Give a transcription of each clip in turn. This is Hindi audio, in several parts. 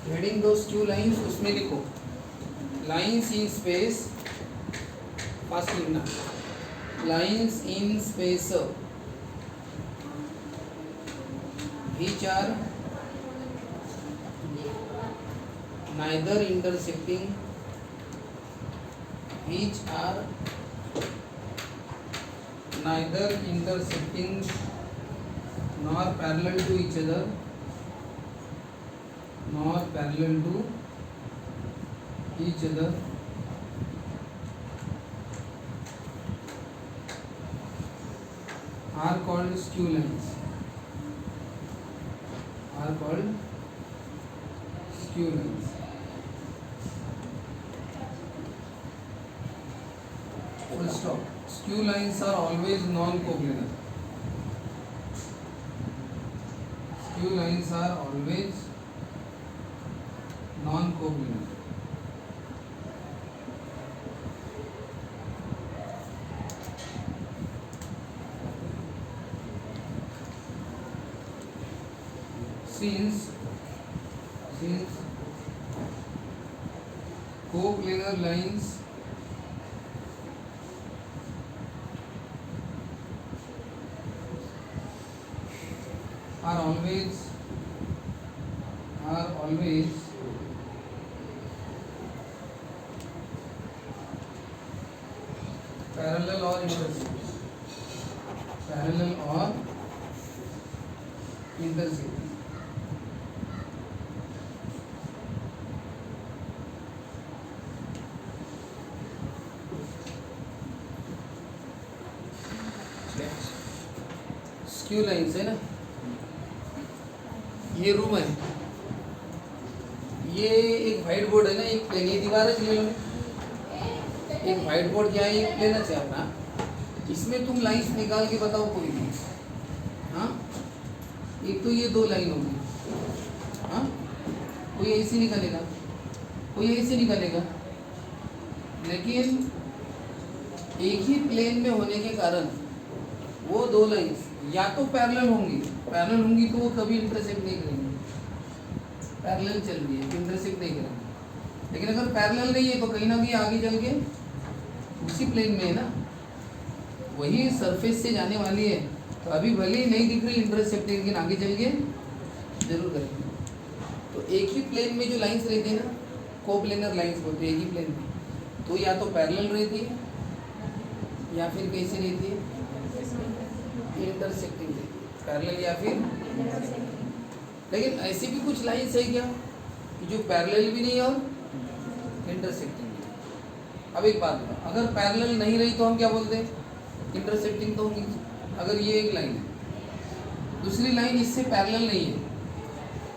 हेडिंग दो स्क्यू लाइंस, उसमें लिखो लाइंस इन स्पेस, फास्ट लिखना, lines in space which are neither intersecting, which are neither intersecting nor parallel to each other, nor parallel to each other, are called skew lines, are called skew lines. Full stop. Skew lines are always non-coplanar. Skew lines are always non-coplanar. Since coplanar lines are always parallel or intersecting, parallel or intersecting. Skew lines है ना, ये रूम है, ये एक व्हाइट बोर्ड है ना, एक प्लेन, ये दीवार है, ले लो, एक व्हाइट बोर्ड क्या है, एक प्लेन है अपना, इसमें तुम लाइंस निकाल के बताओ कोई भी। हाँ, एक तो ये दो लाइन होगी, हाँ, कोई ऐसे निकालेगा, कोई ऐसे निकालेगा, लेकिन एक ही प्लेन में होने के कारण वो दो लाइंस या तो पैरेलल होंगी तो वो कभी इंटरसेक्ट नहीं करेंगी, पैरेलल चल रही है तो इंटरसेक्ट नहीं करेंगे। लेकिन अगर पैरेलल नहीं है तो कहीं ना कहीं आगे चल के उसी प्लेन में है ना, वही सरफेस से जाने वाली है, तो अभी भले ही नहीं दिख रही इंटरसेक्ट, लेकिन आगे चल के जरूर करेंगे। तो एक ही प्लेन में जो लाइंस रहती है ना, कोप्लेनर लाइंस बोलते हैं, एक ही प्लेन में, तो या तो पैरेलल रहती है या फिर कैसे रहती है, इंटरसेक्टिंग रहती है, पैरेलल या फिर। लेकिन ऐसी भी कुछ लाइंस है क्या कि जो पैरेलल भी नहीं और इंटरसेक्टिंग भी। अब एक बात बताओ, अगर पैरेलल नहीं रही तो हम क्या बोलते हैं, इंटरसेक्टिंग तो होंगी। अगर ये एक लाइन है, दूसरी लाइन इससे पैरेलल नहीं है,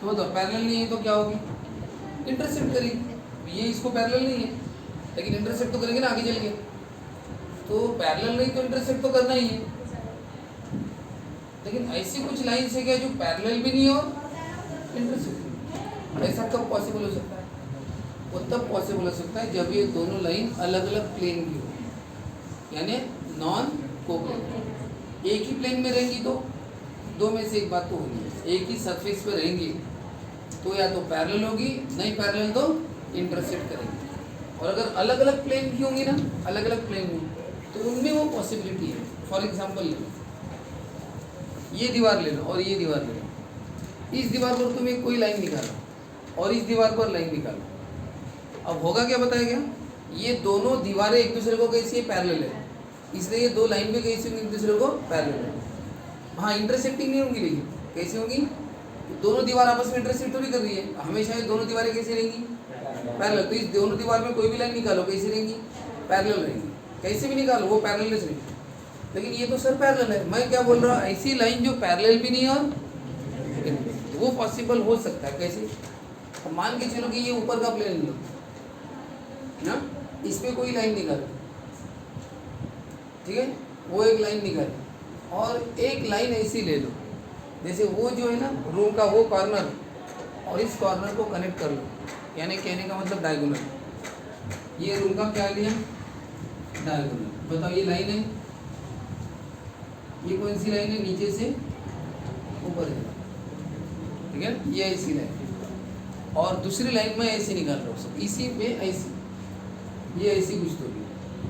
तो बताओ पैरेलल नहीं है तो क्या होगी, इंटरसेक्ट करेगी। ये इसको पैरेलल नहीं है लेकिन इंटरसेक्ट तो करेंगे ना आगे चल के, तो पैरेलल नहीं तो इंटरसेक्ट तो करना ही है। लेकिन ऐसी कुछ लाइन्स है क्या जो पैरेलल भी नहीं और इंटरसेक्ट, ऐसा कब पॉसिबल हो सकता है, वो तब पॉसिबल हो सकता है जब ये दोनों लाइन अलग अलग प्लेन की हो, यानी नॉन कोप्लेनर। एक ही प्लेन में रहेंगी तो दो में से एक बात तो होगी, एक ही सरफेस पर रहेंगी तो या तो पैरेलल होगी, नहीं पैरेलल तो इंटरसेक्ट करेंगी। और अगर अलग अलग प्लेन की होंगी ना, अलग अलग प्लेन में, तो उनमें वो पॉसिबिलिटी है। फॉर एग्जाम्पल ये दीवार ले लो और ये दीवार ले लो, इस दीवार पर तुम्हें कोई लाइन निकालो और इस दीवार पर लाइन निकालो, अब होगा क्या बताया गया, ये दोनों दीवारें एक दूसरे को कैसी है, पैरेलल है, इसलिए ये दो लाइन भी कैसी होंगी, एक दूसरे को पैरेलल है। हाँ, इंटरसेक्टिंग नहीं होंगी, लेकिन कैसी होंगी, दोनों दीवार आपस में इंटरसेक्ट थोड़ी कर रही है, हमेशा ये दोनों दीवारें कैसी रहेंगी, पैरेलल। तो इस दोनों दीवार में कोई भी लाइन निकालो कैसी रहेंगी, पैरेलल रहेंगी, कैसे भी निकालो वो पैरेलल रहेंगी। लेकिन ये तो सर पैरेलल है, मैं क्या बोल रहा हूँ, ऐसी लाइन जो पैरेलल भी नहीं और वो पॉसिबल हो सकता है। कैसे, तो मान के चलो कि ये ऊपर का प्लेन लो ना, इस पर कोई लाइन निकालो, ठीक है, वो एक लाइन निकालो और एक लाइन ऐसी ले लो, जैसे वो जो है ना रूम का वो कॉर्नर और इस कॉर्नर को कनेक्ट कर लो, यानी कहने का मतलब डायगोनल। ये रूम का क्या लिया, डायगोनल। बताओ ये लाइन है, ये कौन सी लाइन है, नीचे से ऊपर है, ठीक है, ये ऐसी लाइन। और दूसरी लाइन में ऐसी निकाल रहा हूँ, इसी पे ऐसी, ये ऐसी कुछ तो भी।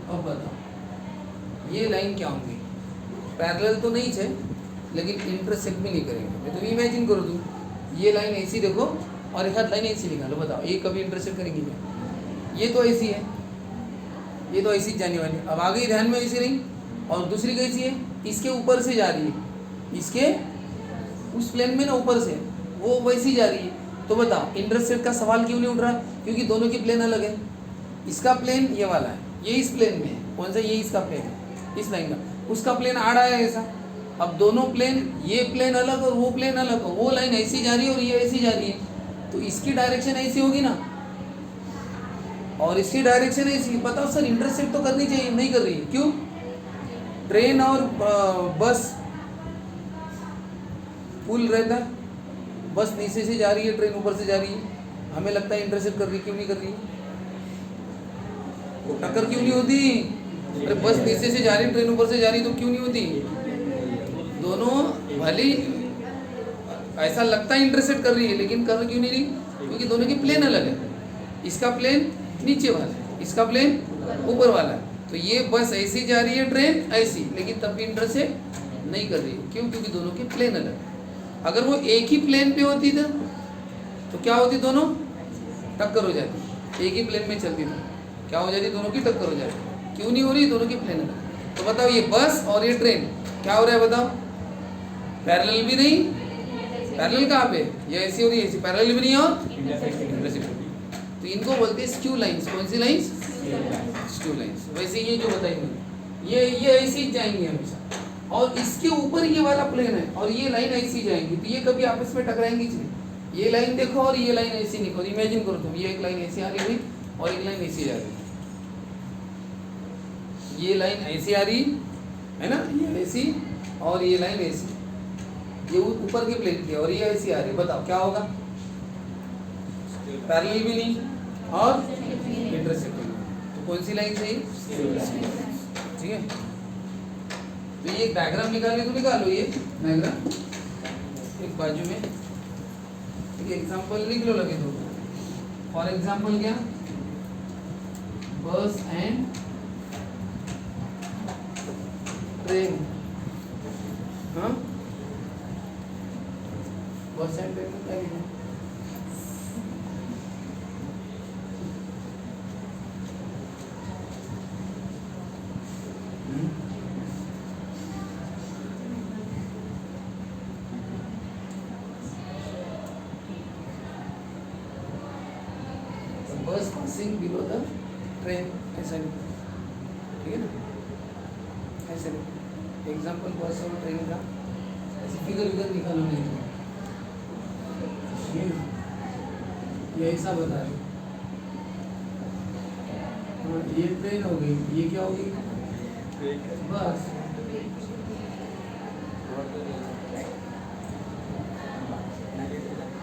अब बताओ ये लाइन क्या होंगी? पैरेलल तो नहीं है लेकिन इंटरसेक्ट भी नहीं करेंगे। तो इमेजिन करो तुम, ये लाइन ऐसी देखो और एक हाथ लाइन ऐसी निकालो, बताओ ये कभी इंटरसेक्ट करेंगी क्या? ये तो ऐसी है, ये तो ऐसी जाने वाली। अब आगे ध्यान में ऐसी रही और दूसरी कैसी है, इसके ऊपर से जा रही है, इसके उस प्लेन में ना ऊपर से वो वैसी जा रही है। तो बताओ इंटरसेक्ट का सवाल क्यों नहीं उठ रहा? क्योंकि दोनों की प्लेन अलग है। इसका प्लेन ये वाला है, ये इस प्लेन में है। कौन सा? ये इसका प्लेन है, इस लाइन का। उसका प्लेन आड़ा है ऐसा। अब दोनों प्लेन, ये प्लेन अलग और वो प्लेन अलग, वो लाइन ऐसी जा रही है और ये ऐसी जा रही है, तो इसकी डायरेक्शन ऐसी होगी ना और इसकी डायरेक्शन ऐसी। बताओ सर इंटरसेक्ट तो करनी चाहिए, नहीं कर रही है, क्यों? ट्रेन और बस पुल रहता है, बस नीचे से जा रही है, ट्रेन ऊपर से जा रही है, हमें लगता है इंटरसेक्ट कर रही है, क्यों नहीं कर रही है? टक्कर क्यों नहीं होती? अरे बस नीचे से जा रही है, ट्रेन ऊपर से जा रही है, तो क्यों नहीं होती? दोनों भले ऐसा लगता है इंटरसेक्ट कर रही है लेकिन कर क्यों नहीं रही? क्योंकि दोनों की प्लेन अलग है। इसका प्लेन नीचे वाला है, इसका प्लेन ऊपर वाला है। तो ये बस ऐसी जा रही है, ट्रेन ऐसी, लेकिन तब भी इंटरसेक्ट नहीं कर रही है। क्यों? क्योंकि दोनों के प्लेन अलग है। अगर वो एक ही प्लेन पे होती तो क्या होती? दोनों टक्कर हो जाती। एक ही प्लेन में चलती तो क्या हो जाती? दोनों की टक्कर हो जाती। क्यों नहीं हो रही? दोनों की प्लेन अलग। तो बताओ ये बस और ये ट्रेन क्या हो रहा है? बताओ पैरेलल भी नहीं। पैरेलल कहाँ पे? ये ऐसी हो रही है, ऐसी। पैरेलल भी नहीं और इंटरसेक्ट। तो इनको बोलते हैं स्क्यू लाइंस। कौन सी लाइंस? Skew lines. वैसे ये जो बताई मैंने, ये ऐसी जाएंगी हमेशा, और इसके ऊपर ये वाला प्लेन है और ये लाइन ऐसी जाएंगी, तो ये कभी आपस में टकराएंगी नहीं। ये लाइन देखो और ये लाइन ऐसी निकलो। इमेजिन करो तुम, ये एक लाइन ऐसी आ रही हुई और एक लाइन ऐसी जा रही, ये लाइन ऐसी आ रही है ना, ये ऐसी, और ये लाइन ऐसी, ये ऊपर के प्लेन की, और ये ऐसी आ रही। बताओ क्या होगा? पैरेलल भी नहीं और इंटरसेक्ट भी नहीं। तो कौन सी लाइन सही? ठीक है। तो ये डायग्राम निकालने तो निकालो, ये डायग्राम एक बाजू में एक एग्जांपल लिख लो लगे तो। फॉर एग्जांपल क्या? बस एंड ट्रेन। हाँ, बस एंड ट्रेन में क्या लिखा है? बस पासिंग बिलो द ट्रेन, ऐसा ठीक है ना? ऐसे एग्जाम्पल बस और ट्रेन का ऐसे फिगर निकालो। नहीं ये ऐसा बता रहे, ये ट्रेन हो गई, ये क्या होगी? बस।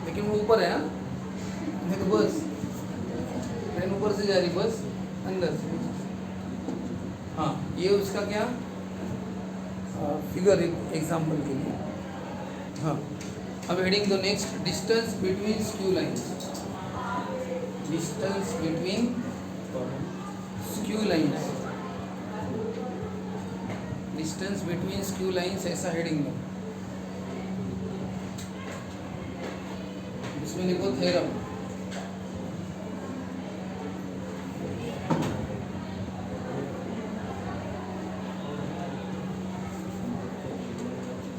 लेकिन वो ऊपर है, हाँ तो बस ट्रेन ऊपर से जा रही, बस अंदर से। हाँ, ये उसका क्या फिगर एग्जाम्पल के लिए। हाँ, अब हेडिंग दो next, distance between skew lines. Distance between skew lines, distance between skew lines, ऐसा हेडिंग दो। इसमें लिखो थ्योरम।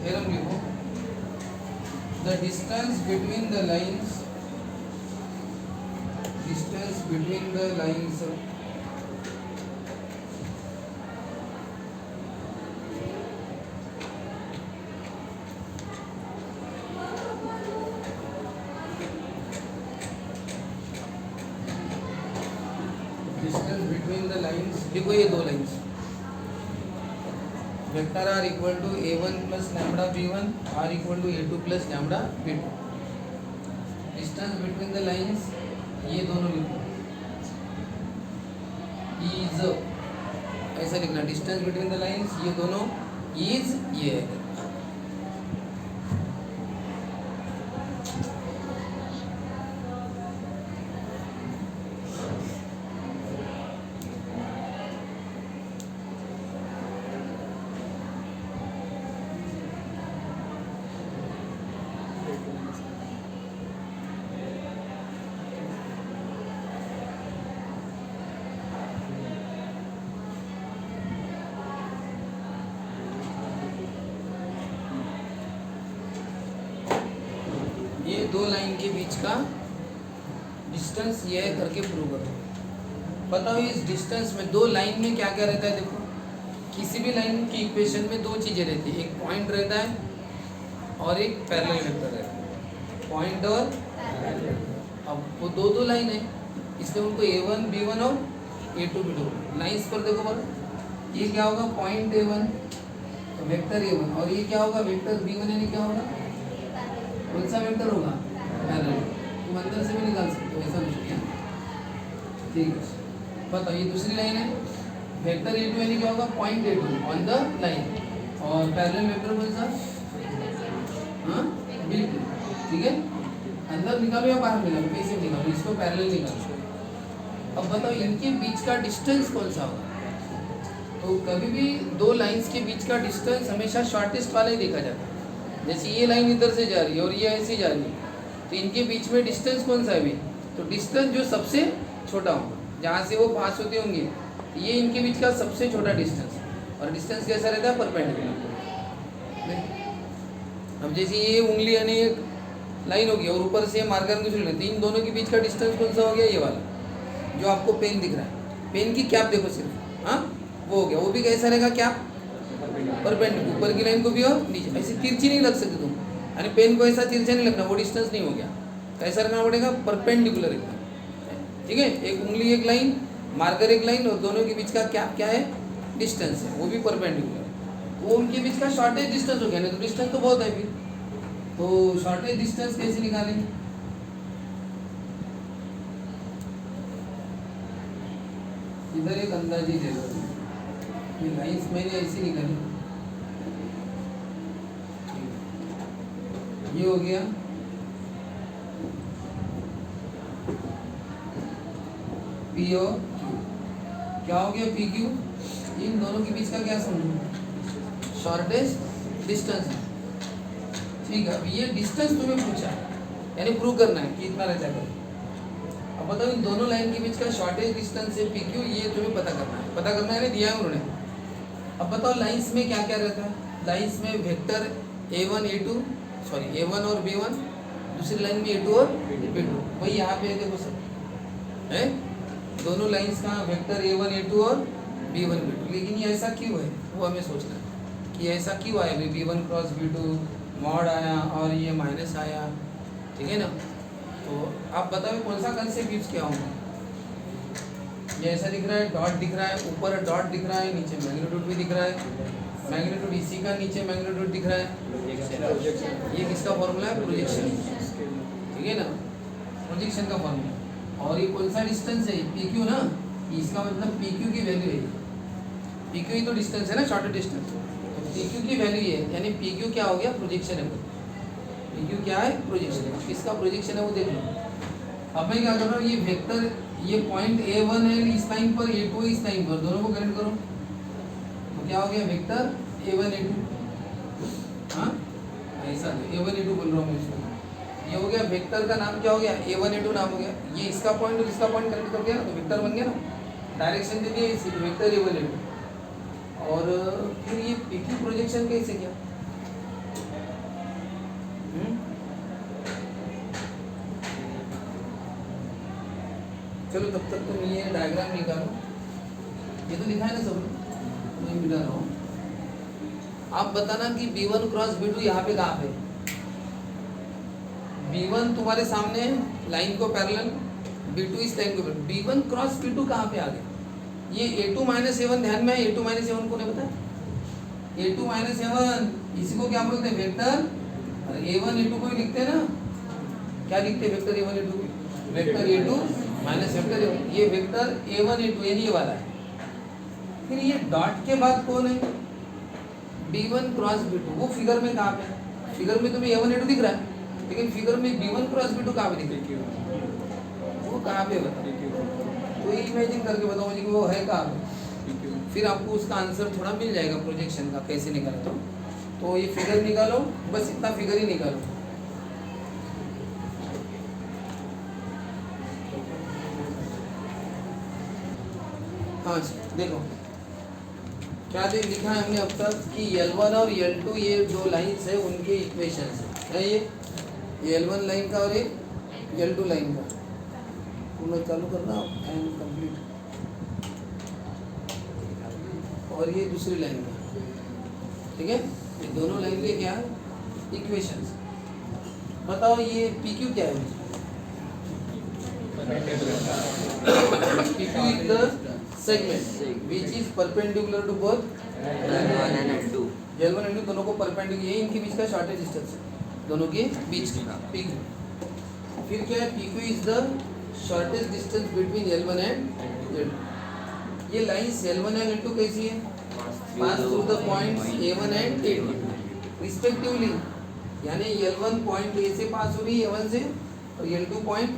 थ्योरम लिखो, the distance between the lines, distance between the lines distance between the lines, देखो ये दो lines, vector r equal to a1 plus lambda b1, r equal to a2 plus lambda b2। Distance between the lines ये दोनों लिखो, इज, ऐसा लिखना। डिस्टेंस बिटवीन द लाइंस ये दोनों इज, ये है। दो लाइन के बीच का डिस्टेंस ये है करके प्रूव करो। बताओ इस डिस्टेंस में दो लाइन में क्या क्या रहता है। देखो किसी भी लाइन की इक्वेशन में दो चीज़ें रहती है, एक पॉइंट रहता है और एक पैरेलल वेक्टर रहता है। पॉइंट और अब वो दो लाइन है, इसलिए उनको A1 B1 और A2 B2 लाइन्स पर देखो बोलो, ये क्या होगा पॉइंट A1 तो वेक्टर A1 और ये क्या होगा वेक्टर B1 यानी क्या होगा कौन सा वेक्टर होगा पैरेलल। तुम अंदर से भी निकाल सकते हो, ऐसा कुछ नहीं है। ठीक है बताओ ये दूसरी लाइन है, वेक्टर A2 यानी क्या होगा point A2 on the line और पैरेलल वेक्टर कौन सा हाँ B2। ठीक है अंदर निकालो या बाहर निकालो, कैसे निकालो, इसको पैरेलल निकालो। अब बताओ इनके बीच का डिस्टेंस कौन सा होगा। तो कभी भी दो लाइंस के बीच का डिस्टेंस हमेशा शॉर्टेस्ट वाला ही देखा जाता है। जैसे ये लाइन इधर से जा रही है और ये ऐसे जा रही है, तो इनके बीच में डिस्टेंस कौन सा है अभी, तो डिस्टेंस जो सबसे छोटा होगा जहाँ से वो पास होते होंगे, तो ये इनके बीच का सबसे छोटा डिस्टेंस। और डिस्टेंस कैसा रहता है परपेंडिकुलर। अब जैसे ये उंगली यानी एक लाइन होगी और ऊपर से मार्कर की लेते, इन दोनों के बीच का डिस्टेंस कौन सा हो गया, ये वाला जो आपको पेन दिख रहा है। पेन की कैप देखो सिर्फ, हाँ वो हो गया, वो भी कैसा रहेगा कैप परपेंडिकुलर, ऊपर की लाइन को भी और नीचे। ऐसी तिरछी नहीं लग सकती तुम, यानी पेन को ऐसा तिरछा नहीं लगना, वो डिस्टेंस नहीं हो गया। कैसा रखना पड़ेगा परपेंडिकुलर एकदम। ठीक है एक उंगली एक लाइन, मार्कर एक लाइन और दोनों के बीच का कैप क्या है डिस्टेंस है, वो भी परपेंडिकुलर। वो उनके बीच का शॉर्टेज डिस्टेंस हो गया, नहीं तो डिस्टेंस तो बहुत है फिर। तो शॉर्टेज डिस्टेंस कैसे निकालेंगे, इधर एक अंदाजी दे दो, ये लाइंस मैंने ऐसी निकाली, ये हो गया P और Q। क्या हो गया PQ, इन दोनों के बीच का क्या समझो शॉर्टेस्ट डिस्टेंस है। ठीक है अब ये डिस्टेंस तुम्हें पूछा है यानी प्रूव करना है कि इतना रहता है। अब बताओ इन दोनों लाइन के बीच का शॉर्टेज डिस्टेंस है PQ, ये तुम्हें पता करना है। पता करना है दिया है उन्होंने। अब बताओ लाइंस में क्या क्या रहता है, लाइंस में वेक्टर A1 और B1, दूसरी लाइन में A2 और B2। वही यहाँ पे देखो सब है, दोनों लाइंस का वेक्टर A1 A2 और B1 B2। लेकिन ये ऐसा क्यों है वो हमें सोचना है कि ऐसा क्यों आया भाई, B1 क्रॉस B2 मॉड आया और ये माइनस आया। ठीक है ना, तो आप बताओ कौन सा कंसेप्ट यूज किया होगा। ये ऐसा दिख रहा है, डॉट दिख रहा है, ऊपर डॉट दिख रहा है, नीचे मैग्नीट्यूड भी दिख रहा है, मैग्नीट्यूड इसी का नीचे मैग्नीट्यूड दिख रहा है। ये किसका फॉर्मूला है प्रोजेक्शन। ठीक है ना प्रोजेक्शन का फॉर्मूला। और ये कौन सा डिस्टेंस है PQ ना, इसका मतलब PQ की वैल्यू है, PQ ही तो डिस्टेंस है ना शॉर्टेज डिस्टेंस, तो PQ की वैल्यू है यानी PQ क्या हो गया प्रोजेक्शन है। PQ क्या है प्रोजेक्शन है, किसका प्रोजेक्शन है वो देख लो। अब मैं क्या कर रहा हूँ, ये वेक्टर ये पॉइंट A1 है इस लाइन पर, A2 इस लाइन पर, दोनों को कनेक्ट करो तो क्या हो गया वेक्टर A1 A2। हाँ ऐसा A1 A2 बोल रहा हूँ मैं इसको, ये हो गया वेक्टर का नाम क्या हो गया A1 A2 नाम हो गया। ये इसका पॉइंट और इसका पॉइंट कनेक्ट कर दिया ना तो वेक्टर बन गया ना, डायरेक्शन दे दिया इसी वेक्टर A1 A2। और फिर ये PQ प्रोजेक्शन कैसे किया, चलो तब तक तुम ये डायग्राम निकालो, ये तो लिखा है ना सब, मैं मिला रहा हूँ। आप बताना कि B1 क्रॉस B2 यहाँ पे कहाँ पे, B1 तुम्हारे सामने लाइन को पैरेलल, B2 इस लाइन को पैरेलल, B1 क्रॉस B2 कहाँ पे आ गया। ये A2 माइनस A1 ध्यान में है, A2 माइनस A1 को नहीं पता, A2 माइनस A1 इसी को क्या बोलते हैं वेक्टर, और A1 A2 को ही लिखते हैं ना, क्या लिखते हैं वेक्टर A1 A2 को, vector A2 minus vector A1, ये वेक्टर A1 A2 यानी ये वाला है। फिर ये डॉट के बाद कौन है B1 क्रॉस B2, वो फिगर में कहाँ पे है, फिगर में तुम्हें A1 A2 दिख रहा है लेकिन फिगर में B1 क्रॉस B2 कहाँ पे दिख रहा है, वो कहाँ पे बताओ, तो इमेजिन करके बताओ मुझे कि वो है कहाँ पे। फिर आपको उसका आंसर थोड़ा मिल जाएगा प्रोजेक्शन का कैसे निकाले। तो ये फिगर निकालो, बस इतना फिगर ही निकालो। हाँ देखो क्या लिखा है हमने अब तक कि L1 और L2 ये दो लाइंस है उनके इक्वेशंस है ये ये L1 लाइन का और एक L2 लाइन का। पूर्ण चालू करना एंड कंप्लीट। और ये दूसरी लाइन का, ठीक है। ये दोनों लाइन के क्या इक्वेशंस। बताओ ये PQ क्या है? PQ is the segment which is perpendicular to both L1 and L2. L1 and L2 दोनों को परपेंडिकुलर, ये इनके बीच का शॉर्टेज डिस्टेंस है, दोनों के बीच का PQ। फिर क्या है? PQ is the shortest distance between L1 and L2। ये लाइंस L1 and L2 कैसी है? Pass through the points A1 and A2 respectively, यानी L1 पॉइंट A से पास हो रही है A1 से, और L2 पॉइंट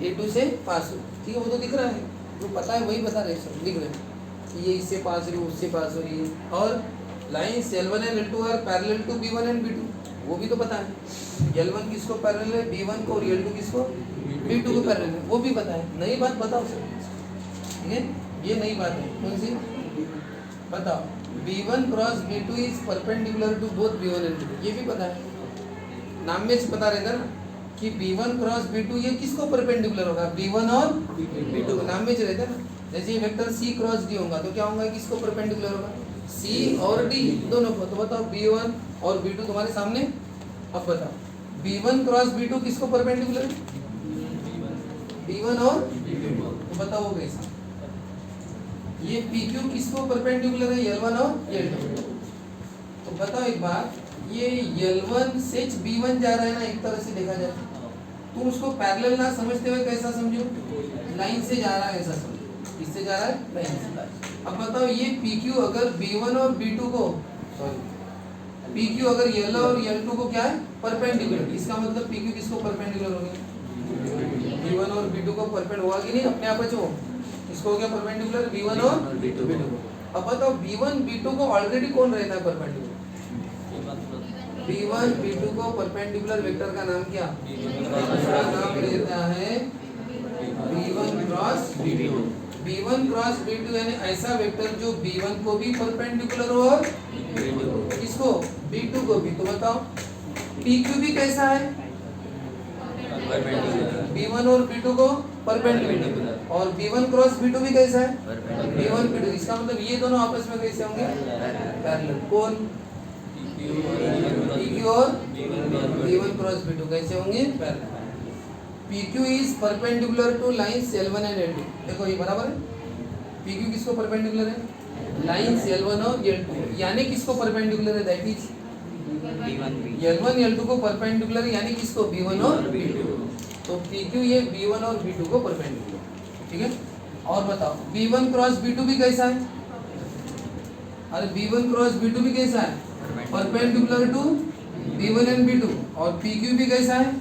A2 से पास हो, ठीक है। वो तो दिख रहा है, जो पता है वही बता रहे, सब दिख रहे हैं कि ये इससे पास हो रही है, उससे पास हो रही है। और lines L1 and L2 are parallel to B1 and B2, वो भी तो पता है। L1 किसको पैरेलल है? B1 को, और L2 किसको? B2 को पैरेलल है, वो भी पता है। नई बात बताओ सर, ठीक है। ये नई बात है, कौन सी बताओ? B1 cross B2 is perpendicular to both B1 and B2, ये भी पता है। नाम में से पता रहता ना कि B1 क्रॉस B2 ये किसको परपेंडिकुलर होगा? B1 और B2 नाम में से रहता है ना। जैसे ये वेक्टर C क्रॉस D होगा तो क्या होगा? किसको परपेंडिकुलर होगा? C और D दोनों को। तो बताओ B1 और B2 तुम्हारे सामने। अब बताओ B1 क्रॉस B2 किसको परपेंडिकुलर है? B1 और B2। तो बताओ वो कैसा? ये PQ किसको परपेंडिकुलर है? L1 और L2। तो बताओ एक बात, ये L1 से B1 जा रहा है ना, एक तरह से देखा जाए तुम उसको पैरेलल ना समझते हुए कैसा समझो? लाइन से जा रहा है ऐसा समझो। किससे जा रहा है? लाइन से। अब बताओ ये PQ अगर B1 और B2 को, सॉरी PQ अगर L और L2 को क्या है? परपेंडिकुलर। इसका मतलब PQ किसको परपेंडिकुलर हो गया? B1 और B2 को परपेंडिकुलर हुआ कि नहीं? अपने आप बचो, इसको हो गया परपेंडिकुलर B1 और B2 को। अब बताओ B1 B2 को ऑलरेडी कौन रहता है परपेंडिकुलर? B1 B2 को परपेंडिकुलर वेक्टर का नाम क्या? उसका नाम रहता है B1 cross B2। B1 cross B2 यानी ऐसा वेक्टर जो B1 को भी परपेंडिकुलर हो और किसको? B2 को भी। तो बताओ PQ भी कैसा है? B1 और B2 को परपेंडिकुलर, और B1 क्रॉस B2 भी कैसा है? B1 B2। इसका मतलब ये दोनों आपस में कैसे होंगे? पैरेलल। कौन? PQ और B1 क्रॉस B2 कैसे होंगे? Parallel. PQ is perpendicular two lines L1 and L2। देखो ये बराबर है। PQ किसको परपेंडिकुलर है? लाइंस L1 और L2, यानी किसको परपेंडिकुलर है? दैट इज L1 L2 को परपेंडिकुलर, यानी किसको? B1 और B2। तो PQ ये B1 और B2 को परपेंडिकुलर, ठीक है। और बताओ B1 क्रॉस B2 भी कैसा है? अरे B1 क्रॉस B2 भी कैसा है? Perpendicular to B1 and B2। और PQ भी कैसा है?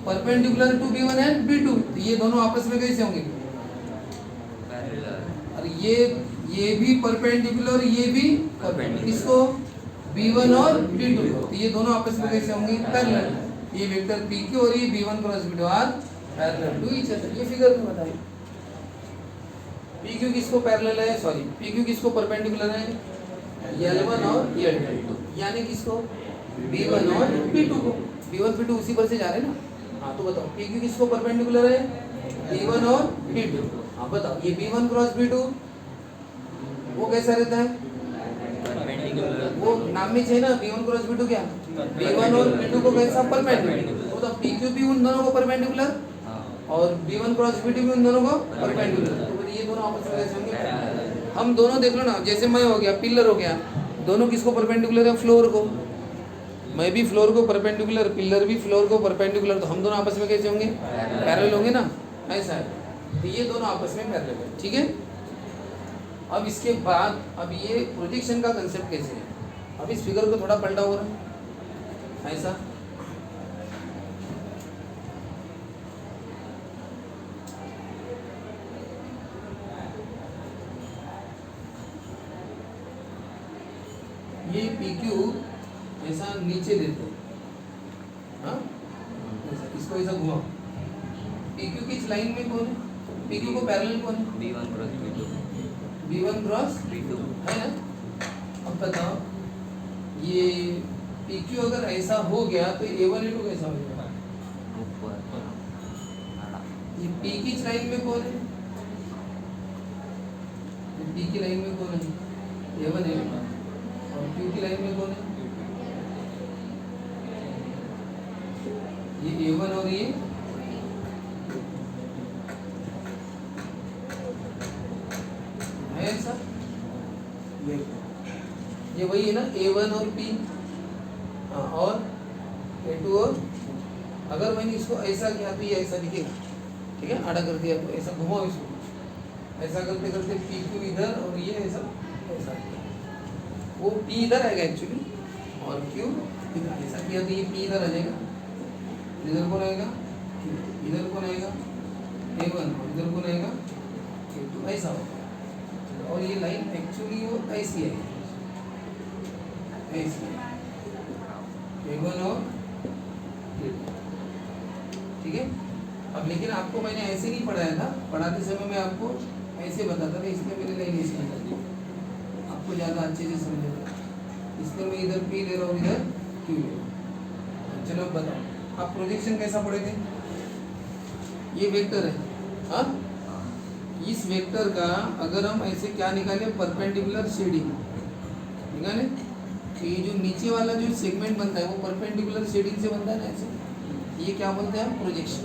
Perpendicular to B1 and B2। तो ये दोनों आपस में कैसे होंगे? और ये भी परपेंडिकुलर, ये भी परपेंडिकुलर, किसको? B1 और B2। तो ये दोनों आपस में कैसे होंगे? पैरेलल। ये वेक्टर PQ और ये B1 cross B2 are parallel to each other. ये फिगर में बताइए PQ किसको पैरेलल है? सॉरी PQ किसको परपेंडिकुलर है? L1 और L2, यानी किसको? B1 और B2 को। B1 B2 उसी पर से जा रहे हैं ना। हाँ तो बताओ PQ किसको परपेंडिकुलर है? B1 और B2। हाँ बताओ ये B1 क्रॉस B2 वो कैसा रहता है? वो नाम में है ना, B1 क्रॉस B2 क्या? B1 और B2 को कैसा? परपेंडिकुलर। तो PQ भी उन दोनों को परपेंडिकुलर और B1 क्रॉस B2 भी उन दोनों को परपेंडिकुलर। तो ये दोनों आपस में कैसे होंगे? हम दोनों देख लो ना, जैसे मैं हो गया पिलर हो गया, दोनों किसको परपेंडिकुलर है? फ्लोर को। मैं भी फ्लोर को परपेंडिकुलर, पिलर भी फ्लोर को परपेंडिकुलर। तो हम दोनों आपस में कैसे होंगे? पैरेलल होंगे ना, ऐसा है। तो ये दोनों आपस में पैरेलल है, ठीक है। अब इसके बाद अब ये प्रोजेक्शन का कंसेप्ट कैसे है? अब इस फिगर को थोड़ा पलटा हो रहा है, ऐसा। ये PQ ऐसा नीचे देते हैं, हाँ इसको ऐसा घुमाओ। PQ किस लाइन में कौन है? PQ को पैरेलल कौन है? B1 cross B2। B1 cross B2 है ना। अब बताओ ये PQ अगर ऐसा हो गया तो A1 A2 कैसा हो जाएगा? ये पी की लाइन में कौन है? पी की लाइन में कौन है? A1 है। और क्यू की लाइन में कौन है? ये A1 और ये है ऐसा। ये वही है ना, A1 और P। हाँ, और A2 और, अगर मैंने इसको ऐसा किया तो ये ऐसा दिखेगा, ठीक है, आड़ा कर दिया तो ऐसा घुमाओ इसको, ऐसा करते करते PQ इधर और ये ऐसा ऐसा, वो P इधर आएगा एक्चुअली और Q इधर। ऐसा किया तो ये P इधर आ जाएगा, इधर कौन आएगा? इधर कौन आएगा? A1 और इधर कौन आएगा? A2। ऐसा होगा। और ये लाइन एक्चुअली वो ऐसी है, ऐसी है, A1 और A2, ठीक है। अब लेकिन आपको मैंने ऐसे नहीं पढ़ाया था, पढ़ाते समय मैं आपको ऐसे बताता था, इसलिए मैंने लाइन ऐसे बता दी, आपको ज़्यादा अच्छे से समझेगा। इसलिए मैं इधर P ले रहा हूँ, इधर Q ले रहा हूँ। चलो अब बताओ, आप प्रोजेक्शन कैसा पढ़े थे? ये वेक्टर है, हाँ। इस वेक्टर का अगर हम ऐसे क्या निकाले, परपेंडिकुलर शेडिंग निकाले, तो ये जो नीचे वाला जो सेगमेंट बनता है वो परपेंडिकुलर शेडिंग से बनता है ना ऐसे, ये क्या बोलते हैं हम? प्रोजेक्शन।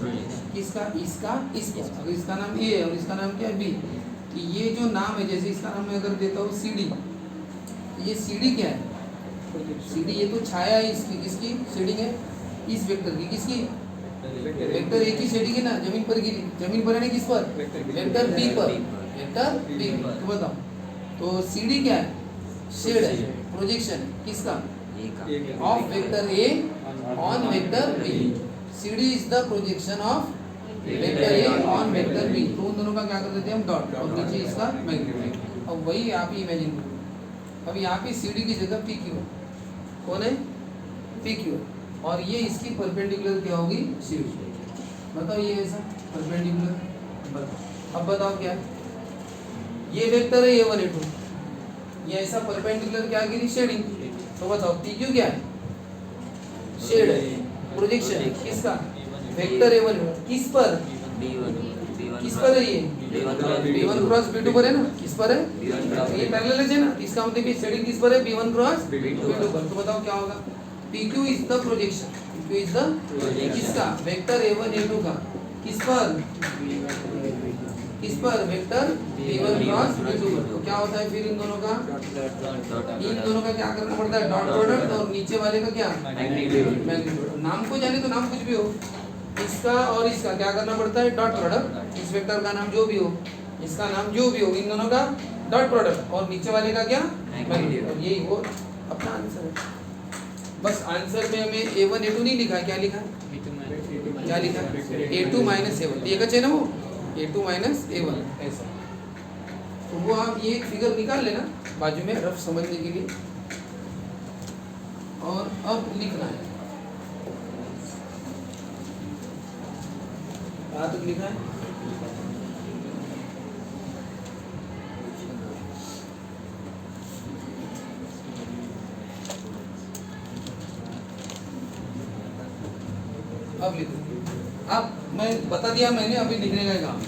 किसका? इसका, इसका। अगर इसका नाम ए है और इसका नाम क्या है बी, तो ये जो नाम है, जैसे इसका नाम मैं अगर देता हूँ CD, ये CD क्या है? CD, ये तो छाया है इसकी, किसकी शेडिंग है? इस वेक्टर की, किसकी? वेक्टर ए की शेडिंग है ना, जमीन पर गिरी, जमीन पर है ना, किस पर? वेक्टर बी पर, वेक्टर बी पर। तो बताओ, तो CD क्या है? शेड है, प्रोजेक्शन है, किसका? Of vector A on vector B. CD is the projection of vector A on vector B. तो उन दोनों का क्या कर देते हैं हम? डॉट, और नीचे इसका मैग्नीट्यूड। अब वही आप ही इमेजिन करो, अब यहाँ पे CD की जगह PQ कौन है? PQ, और ये इसकी परपेंडिकुलर क्या होगी? CD। बताओ ये ऐसा परपेंडिकुलर, अब बताओ क्या है? ये वेक्टर है A1 A2, ये ऐसा परपेंडिकुलर क्या गिरी? शेडिंग। तो बताओ PQ क्या है? शेड है, प्रोजेक्शन किसका? वेक्टर A1 किस पर? किस पर है ये? B1 क्रॉस B2 पर है ना, किस पर है? ये पैरेलल है ना, इसका मतलब ये शेडिंग किस पर है? B1 क्रॉस B2 पर। तो बताओ क्या होगा? PQ is the projection, PQ is the किसका? वेक्टर A1 A2 का, किस पर? किस पर? वेक्टर B1 क्रॉस B2 पर। तो क्या होता है फिर इन दोनों का? इन दोनों का क्या करना पड़ता है? डॉट प्रोडक्ट, और नीचे वाले का क्या? मैग्नीट्यूड। नाम को जाने तो नाम कुछ भी हो, इसका और इसका क्या करना पड़ता है? Dot product. इस वेक्टर का नाम जो भी हो, इसका नाम जो भी हो, इन दोनों का डॉट प्रोडक्ट, और नीचे वाले का क्या? मैग्नीट्यूड। और यही वो अपना आंसर है। बस आंसर में हमें A1 A2 नहीं लिखा, क्या लिखा? क्या लिखा? A2 माइनस A1, ये का ना वो A2 माइनस A1 ऐसा। तो वो आप ये एक फिगर निकाल लेना बाजू में रफ समझने के लिए, और अब लिखना है। कहाँ तक लिखा है? अब लिखो। अब मैं बता दिया मैंने, अभी लिखने का काम।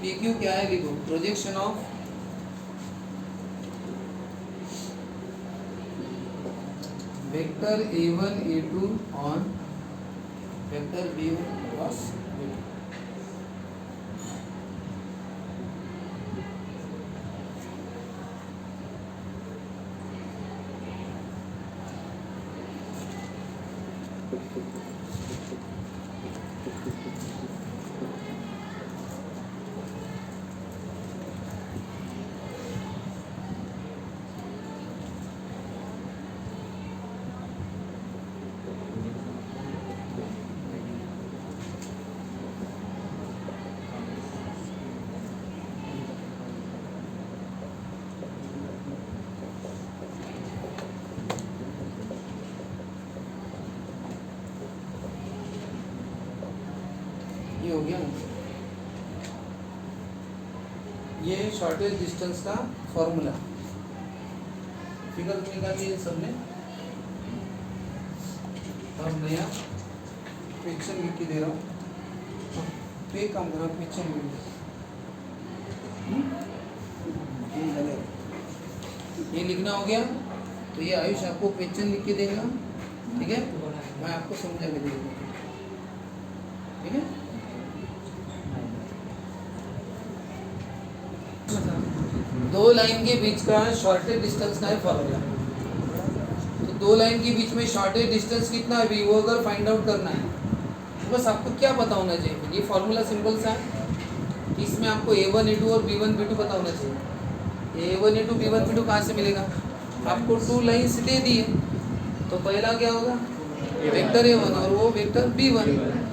PQ क्या है लिखो, projection of vector A1 A2 on vector B1 cross B2। ये हो गया। ये शॉर्टेज डिस्टेंस का फॉर्मूला, फिगर निकाली है सबने। अब नया क्वेश्चन लिख के दे रहा हूँ। तो एक काम करो क्वेश्चन ये लिखना हो गया। तो ये आयुष आपको क्वेश्चन लिख के देगा, ठीक है, मैं आपको समझा के दूंगा, ठीक है। दो लाइन के बीच का शॉर्टेज डिस्टेंस का है फॉर्मूला। तो दो लाइन के बीच में शॉर्टेज डिस्टेंस कितना है वो अगर फाइंड आउट करना है तो बस आपको क्या पता होना चाहिए, ये फॉर्मूला सिंपल सा है। इसमें आपको A1 A2 और B1 B2 पता होना चाहिए। A1 A2 B1 B2 कहाँ से मिलेगा, आपको 2 लाइन्स दे दिए तो पहला क्या होगा वेक्टर A1 और वो वेक्टर B1,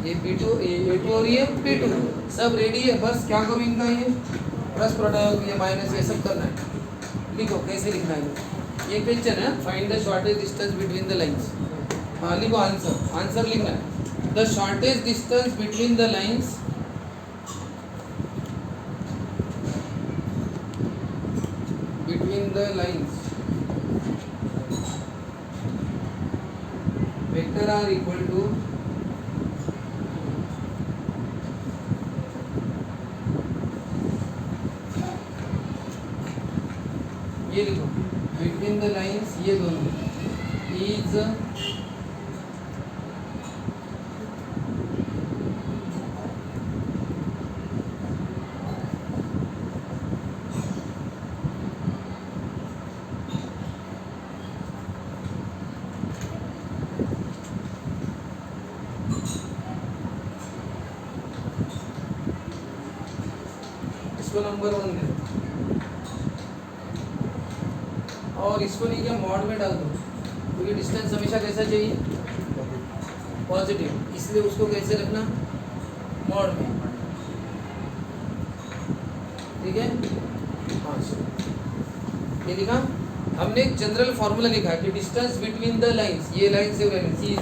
ये B2 A2 और ये B2 सब रेडी है। बस क्या करूँ इनका ये प्लस प्रोडक्ट ये माइनस ये सब करना है। लिखो कैसे लिखना है, ये क्वेश्चन है find the shortage distance between the lines. हाँ लिखो आंसर लिखना है। The shortage distance between the lines vector are equal to ये लिखो बिटवीन द लाइन्स ये दोनों इज इसको नंबर 1 दे और इसको नहीं क्या मॉड में डाल दो, क्योंकि डिस्टेंस हमेशा कैसा चाहिए पॉजिटिव, इसलिए उसको कैसे रखना मॉड में, ठीक है। हाँ ये लिखा हमने एक जनरल फॉर्मूला लिखा है कि डिस्टेंस बिटवीन द लाइंस, ये लाइन से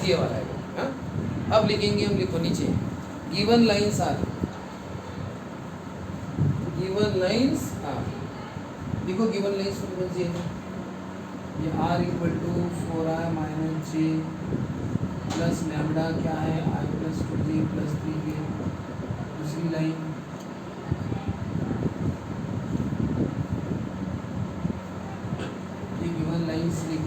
ये वाला है। हाँ अब लिखेंगे हम, लिखो नीचे given lines are, given lines are, देखो गिवन लाइंस कौन सी है, ये r equal to 4i minus J plus lambda क्या है i plus 2j plus 3k। दूसरी लाइन ये गिवन लाइंस लिख,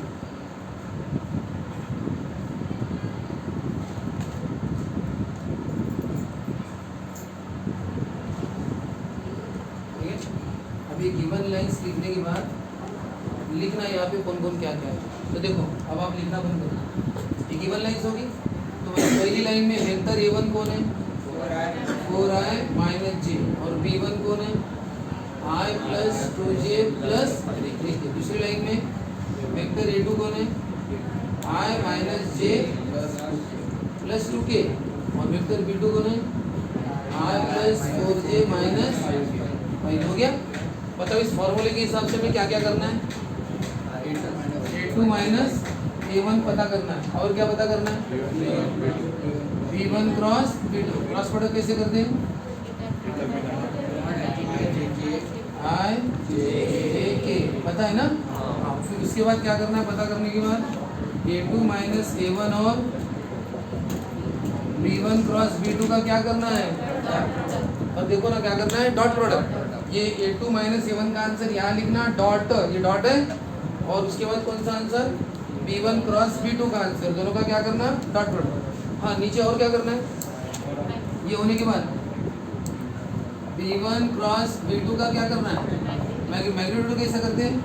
ठीक है। अब ये गिवन लाइंस लिखने के बाद लिखना यहाँ पे कौन कौन क्या क्या है। तो देखो अब आप लिखना बंद करो, ये गिवन लाइंस होगी तो पहली लाइन में वेक्टर A1 कौन है 4i माइनस जे और B1 कौन है i plus 2j plus 3k। दूसरी लाइन में वेक्टर A2 कौन है i minus J plus 2k और वेक्टर B2 कौन है i प्लस 4j माइनस 5। हो गया। बताओ इस फॉर्मूले के हिसाब से हमें क्या क्या करना है, A2 माइनस A1 पता करना है और क्या पता करना है B1 cross B2। Cross product कैसे करते हैं I J पता है ना। हाँ फिर उसके बाद क्या करना है, पता करने के बाद A2 माइनस A1 और B1 क्रॉस B2 का क्या करना है, और देखो ना क्या करना है डॉट प्रोडक्ट। ये A2 माइनस A1 का आंसर यहाँ लिखना डॉट, ये डॉट है, और उसके बाद कौन सा आंसर B1 क्रॉस B2 का आंसर, दोनों का क्या करना डॉट प्रोडक्ट। हाँ नीचे और क्या करना है, ये होने के बाद B1 क्रॉस B2 का क्या करना है मैग्नीट्यूड कैसे करते हैं,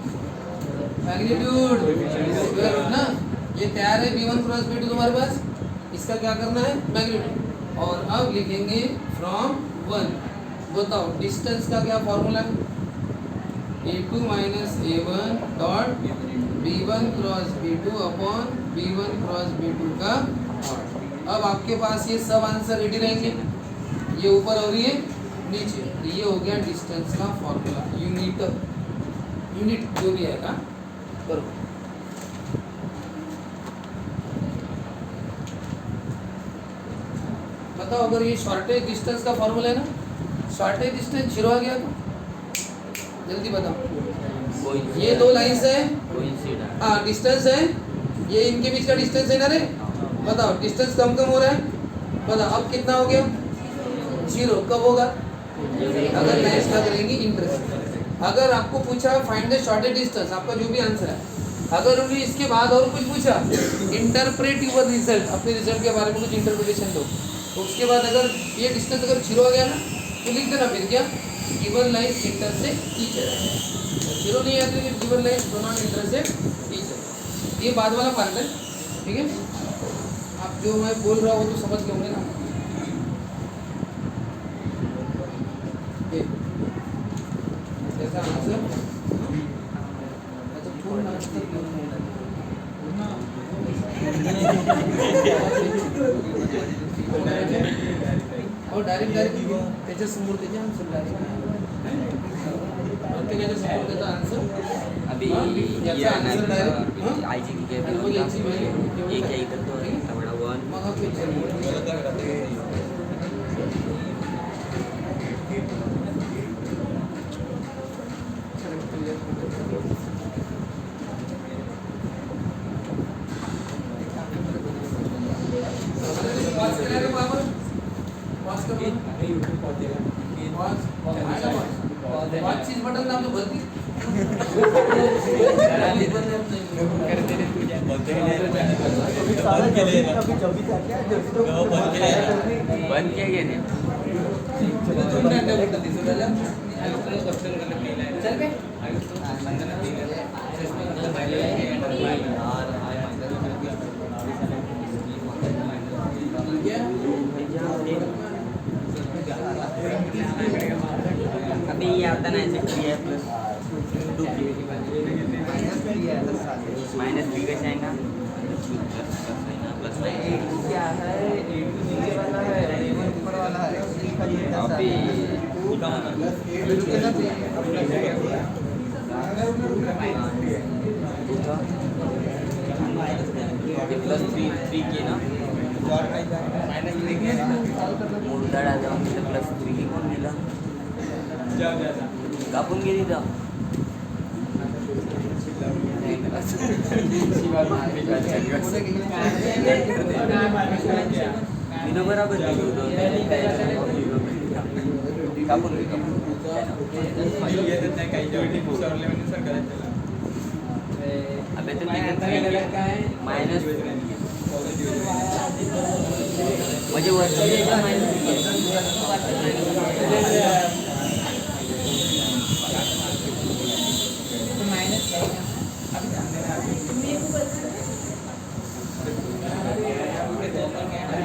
मैग्नीट्यूड ना। ये तैयार है B1 क्रॉस B2 तुम्हारे पास, इसका क्या करना है मैग्नीट्यूड। और अब लिखेंगे फ्रॉम 1। बताओ डिस्टेंस का क्या फॉर्मूला है, A2 minus A1 dot B1 cross B2 upon B1 cross B2 का डॉट। अब आपके पास ये सब आंसर रेडी रहेंगे, ये ऊपर और ये नीचे। ये हो गया डिस्टेंस का फॉर्मूला, यूनिट जो भी आएगा करो। बताओ अगर ये शॉर्टेज डिस्टेंस का फॉर्मूला है ना, शॉर्टेज डिस्टेंस 0 आ गया तो जल्दी बताओ। ये दो लाइंस है, हाँ डिस्टेंस है, ये इनके बीच का डिस्टेंस है ना रे। बताओ डिस्टेंस कम कम हो रहा है, बताओ अब कितना हो गया जीरो कब होगा? अगर लाइन्स लग रहेंगी इंटरसेक्ट। अगर आपको पूछा फाइंड द शॉर्टेस्ट डिस्टेंस, आपका जो भी आंसर है, अगर उन्होंने इसके बाद और कुछ पूछा, इंटरप्रेट यूर रिजल्ट, अपने रिजल्ट के बारे में कुछ इंटरप्रिटेशन दो, तो उसके बाद अगर ये डिस्टेंस अगर जीरो आ गया ना तो लिख देना फिर क्या, given line intersect each other. Zero नहीं आते तो given line do not intersect each other. ये बाद वाला पार्ट है, ठीक है। आप जो मैं बोल रहा हूँ तो समझ गए होंगे ना। जैसा आंसर अच्छा फुल आंसर और डायरेक्ट त्याच्या समोर त्याचे आन्सर डायरेक्ट प्रत्येकाच्या समोर त्याचा आन्सर अभी याचा आन्सर डायरेक्ट आईची की आणि मग याची व्हॅल्यू एक है इधर तो है बड़ा वन मग हा पिक्चर चीज बटन दाब तो भरती बंद किया गया नहीं चल पे अभी ये आता ना ऐसे 3 है प्लस 2 माइनस 3 कैसे आएगा प्लस क्या है नीचे वाला है ऊपर वाला है अभी प्लस 3 के ना मुर्दाडा जाऊन तिथे प्लस 3 की कोण दिला कापून गेली तर मी बराबर कापून अबे तो माइनस म्हणजे वरची माइनस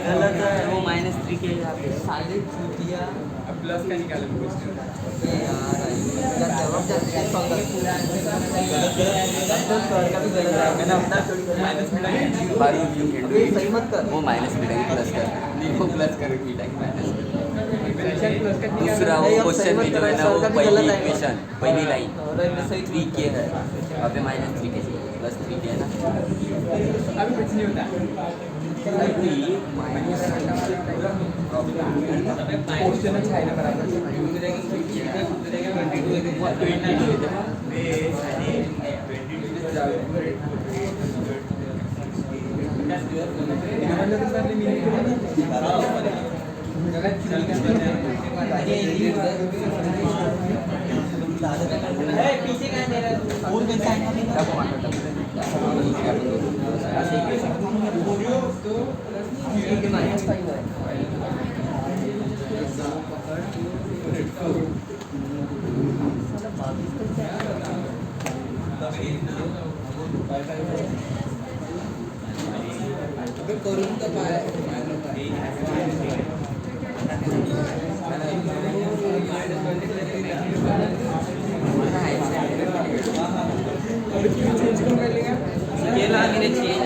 गलत है वो -3 के यहाँ पे साले छूटिया प्लस का निकाले जवाब जल्दी सही मत कर वो माइनस मिलेगी प्लस कर वो प्लस कर मिलेगी माइनस दूसरा वो क्वेश्चन में जो है ना वो पहली इक्वेशन पहली लाइन 3 के है अबे -3 के प्लस 3 के है ना अभी कुछ नहीं होता क्वेश्चन अच्छा है ना बराबर पीछे क्या दे रहा है और कैसा करून तर पाय केला आम्ही चेंज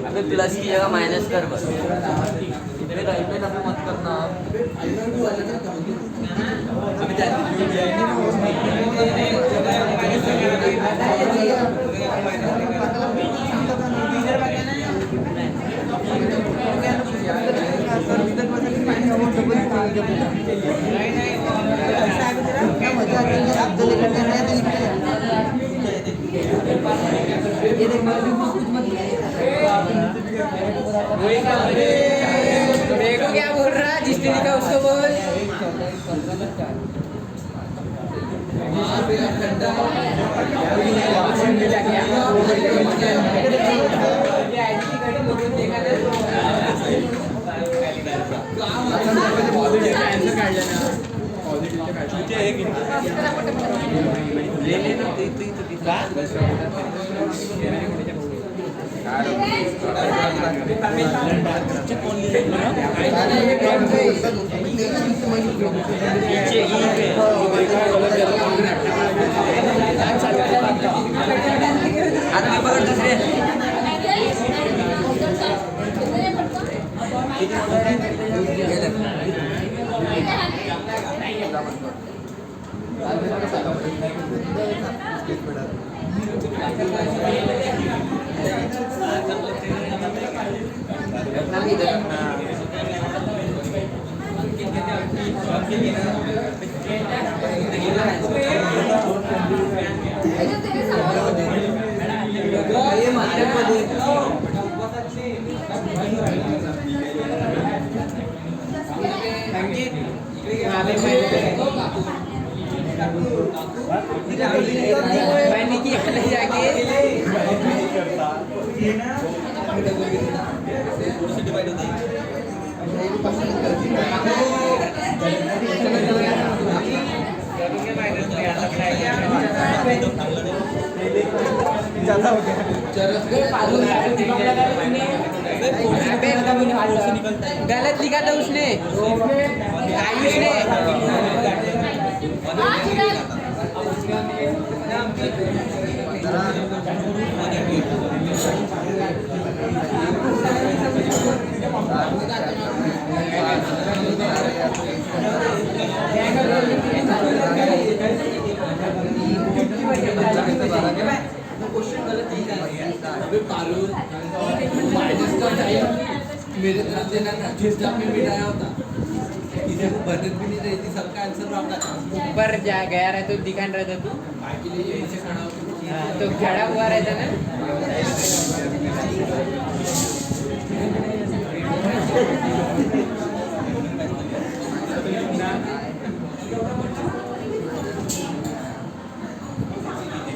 अबे प्लस की जगह माइनस कर बस राइट में मत करना वही क्या मेरे को क्या बोल रहा है जिसने लिखा उसको बोल आन्सर काढलं ना पॉझिटिव्हचे एक ले लेना आदमी पकड़ दूसरे मैंने किया नहीं जाके ज्यादा हो गया गलत लिखा था उसने आयुष ने मेरे तरफ से ना जिसका में मिटाया होता इधर बदल भी नहीं रही थी सबका आंसर रॉन्ग था ऊपर जा गया रहता तो दिखा रहता तू बाकी लिए यहीं से खड़ा होकर तो खड़ा हुआ रहता ना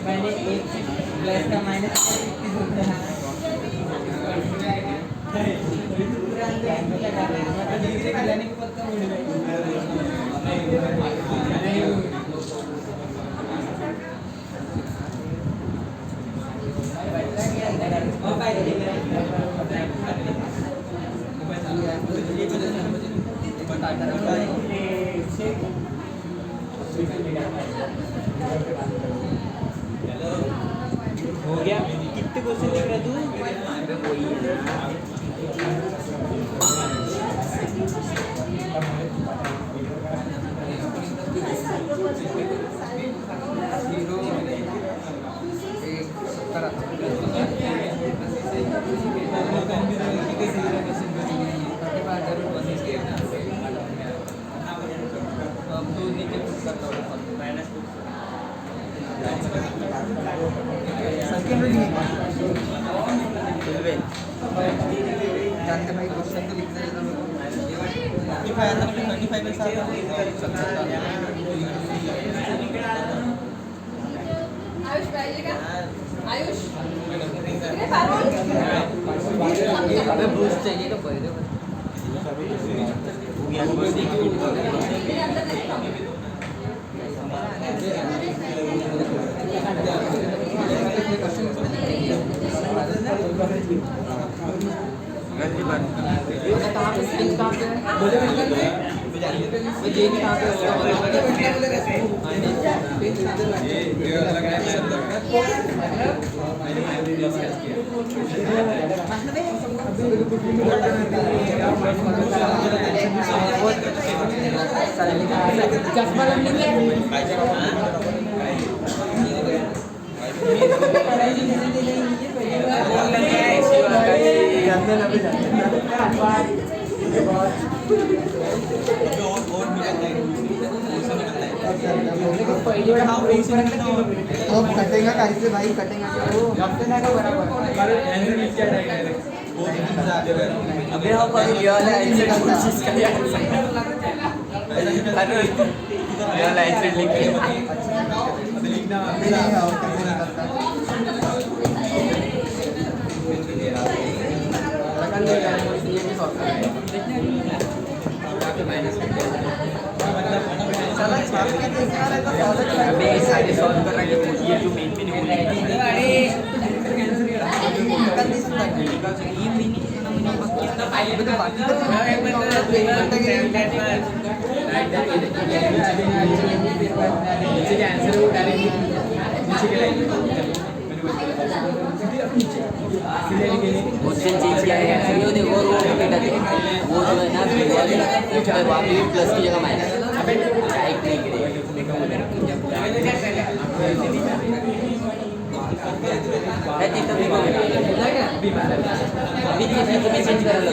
मैंने एक प्लस का माइनस हो गया कितने क्वेश्चन लिख रहा तू जानते भाई क्वेश्चन तो लिखना है आयुष पाहिजे आयुष इकडे पारोल अबे बूस्ट चाहिए तो पहले अंदर नहीं कहाँ पे स्किल कहाँ पे है ये कहाँ पे चश्मा नहीं अब कटेगा कैसे भाई कटेगा क्या वो बराबर आंसर लिख क्या अबे हाँ पर ये वाला आंसर कोशिश कर यार अरे ये वाला आंसर लिख के अबे सारे सॉल्व कर रहा है ये जो मेन पे नहीं क्वेश्चन चेंज किया है वो देखो रो बेटा थे वो जो है ना वहाँ पे प्लस की जगह माइनस राइट नहीं अभी तुम्हें चेंज कर लो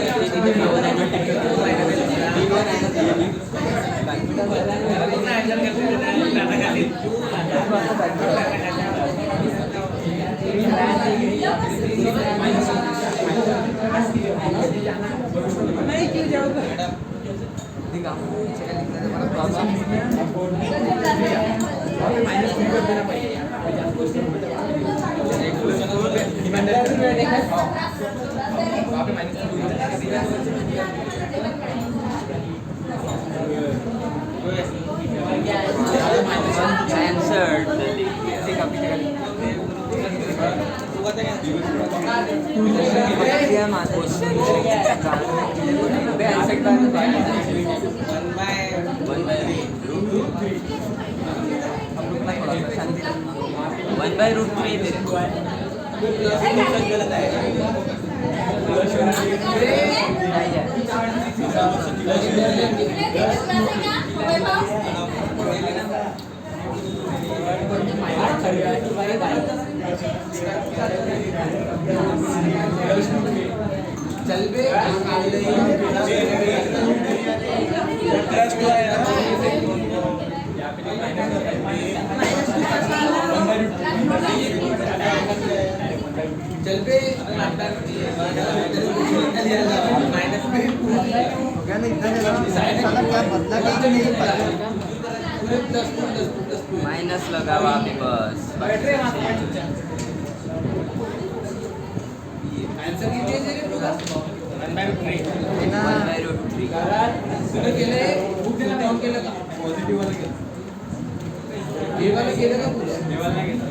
वन बाय रूट 3 चल बे चल पे माइनस लगा वहाँ पे बस आंसर कीजिए जरा पूरा 1 by root 3 तूने केले बुक देना कौन केलं का पॉझिटिव्ह वाला केलं ए वाला केलं का पूरा ए वाला केलं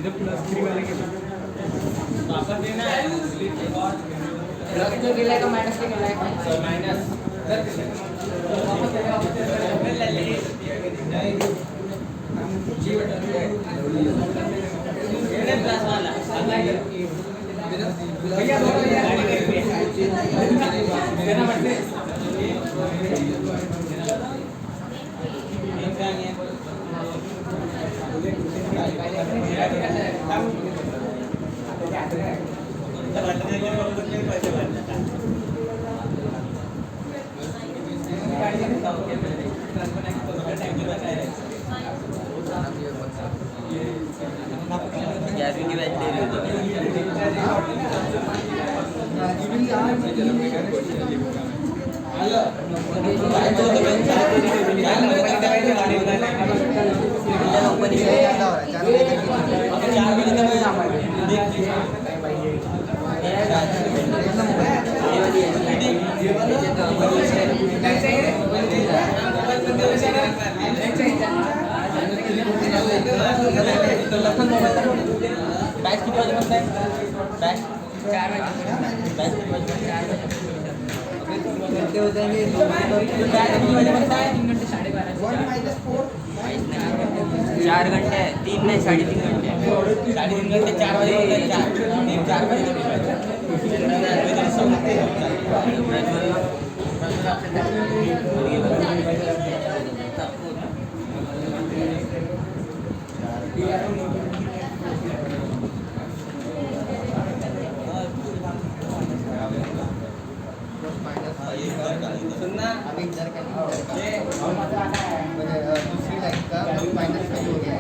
इधर प्लस 3 वाला केलं वापस देना है प्लस तो केलाय का माइनस तो केलाय माइनस वापस देना जी बेटा ये प्लस वाला भैया बोलो यार देना पड़ते ग्यारहवीं की बैच ले रही हो बैच किती वाजेपर्यंत आहे बैच 4 वाजेपर्यंत बैच किती वाजेपर्यंत 4 हो जाएंगे 2 बैच किती वाजेपर्यंत आहे 3 घंटे 4:30 4 घंटे 3 नहीं 3.5 घंटे 3.5 घंटे 4 वाजेपर्यंत 4 सुनना अभी इधर का दूसरी लाइन का माइनस का हो गया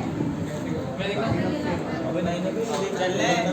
अभी नहीं चल रहा है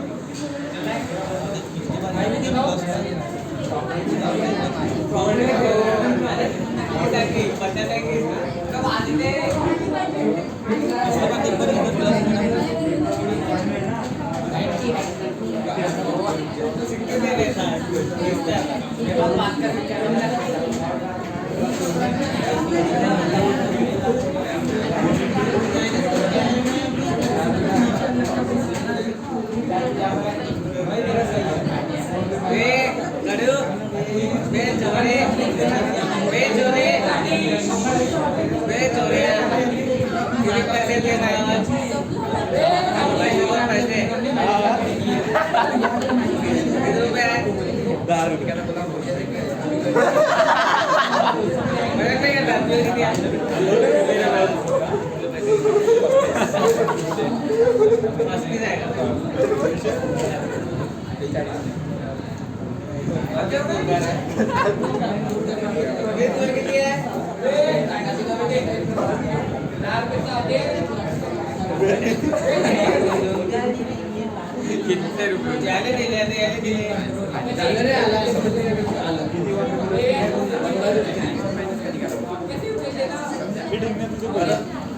कितने रुपये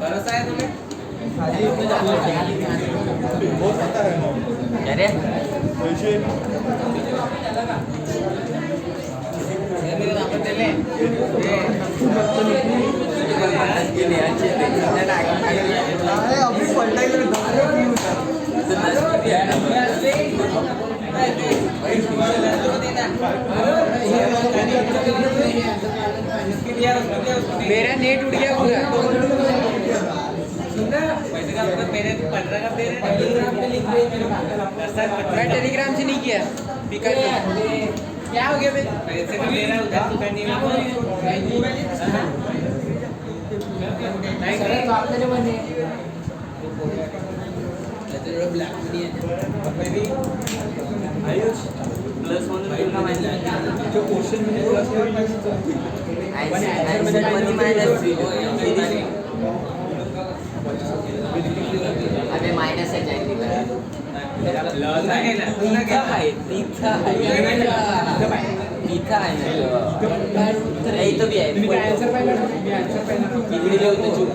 भरोसा है तुम्हें? क्या रे मेरा नेट उड़ गया पूरा मैं टेलीग्राम से नहीं किया क्या हो गया अबे माइनस है जाएगी नहीं तो भी है कितनी लोग तो चुप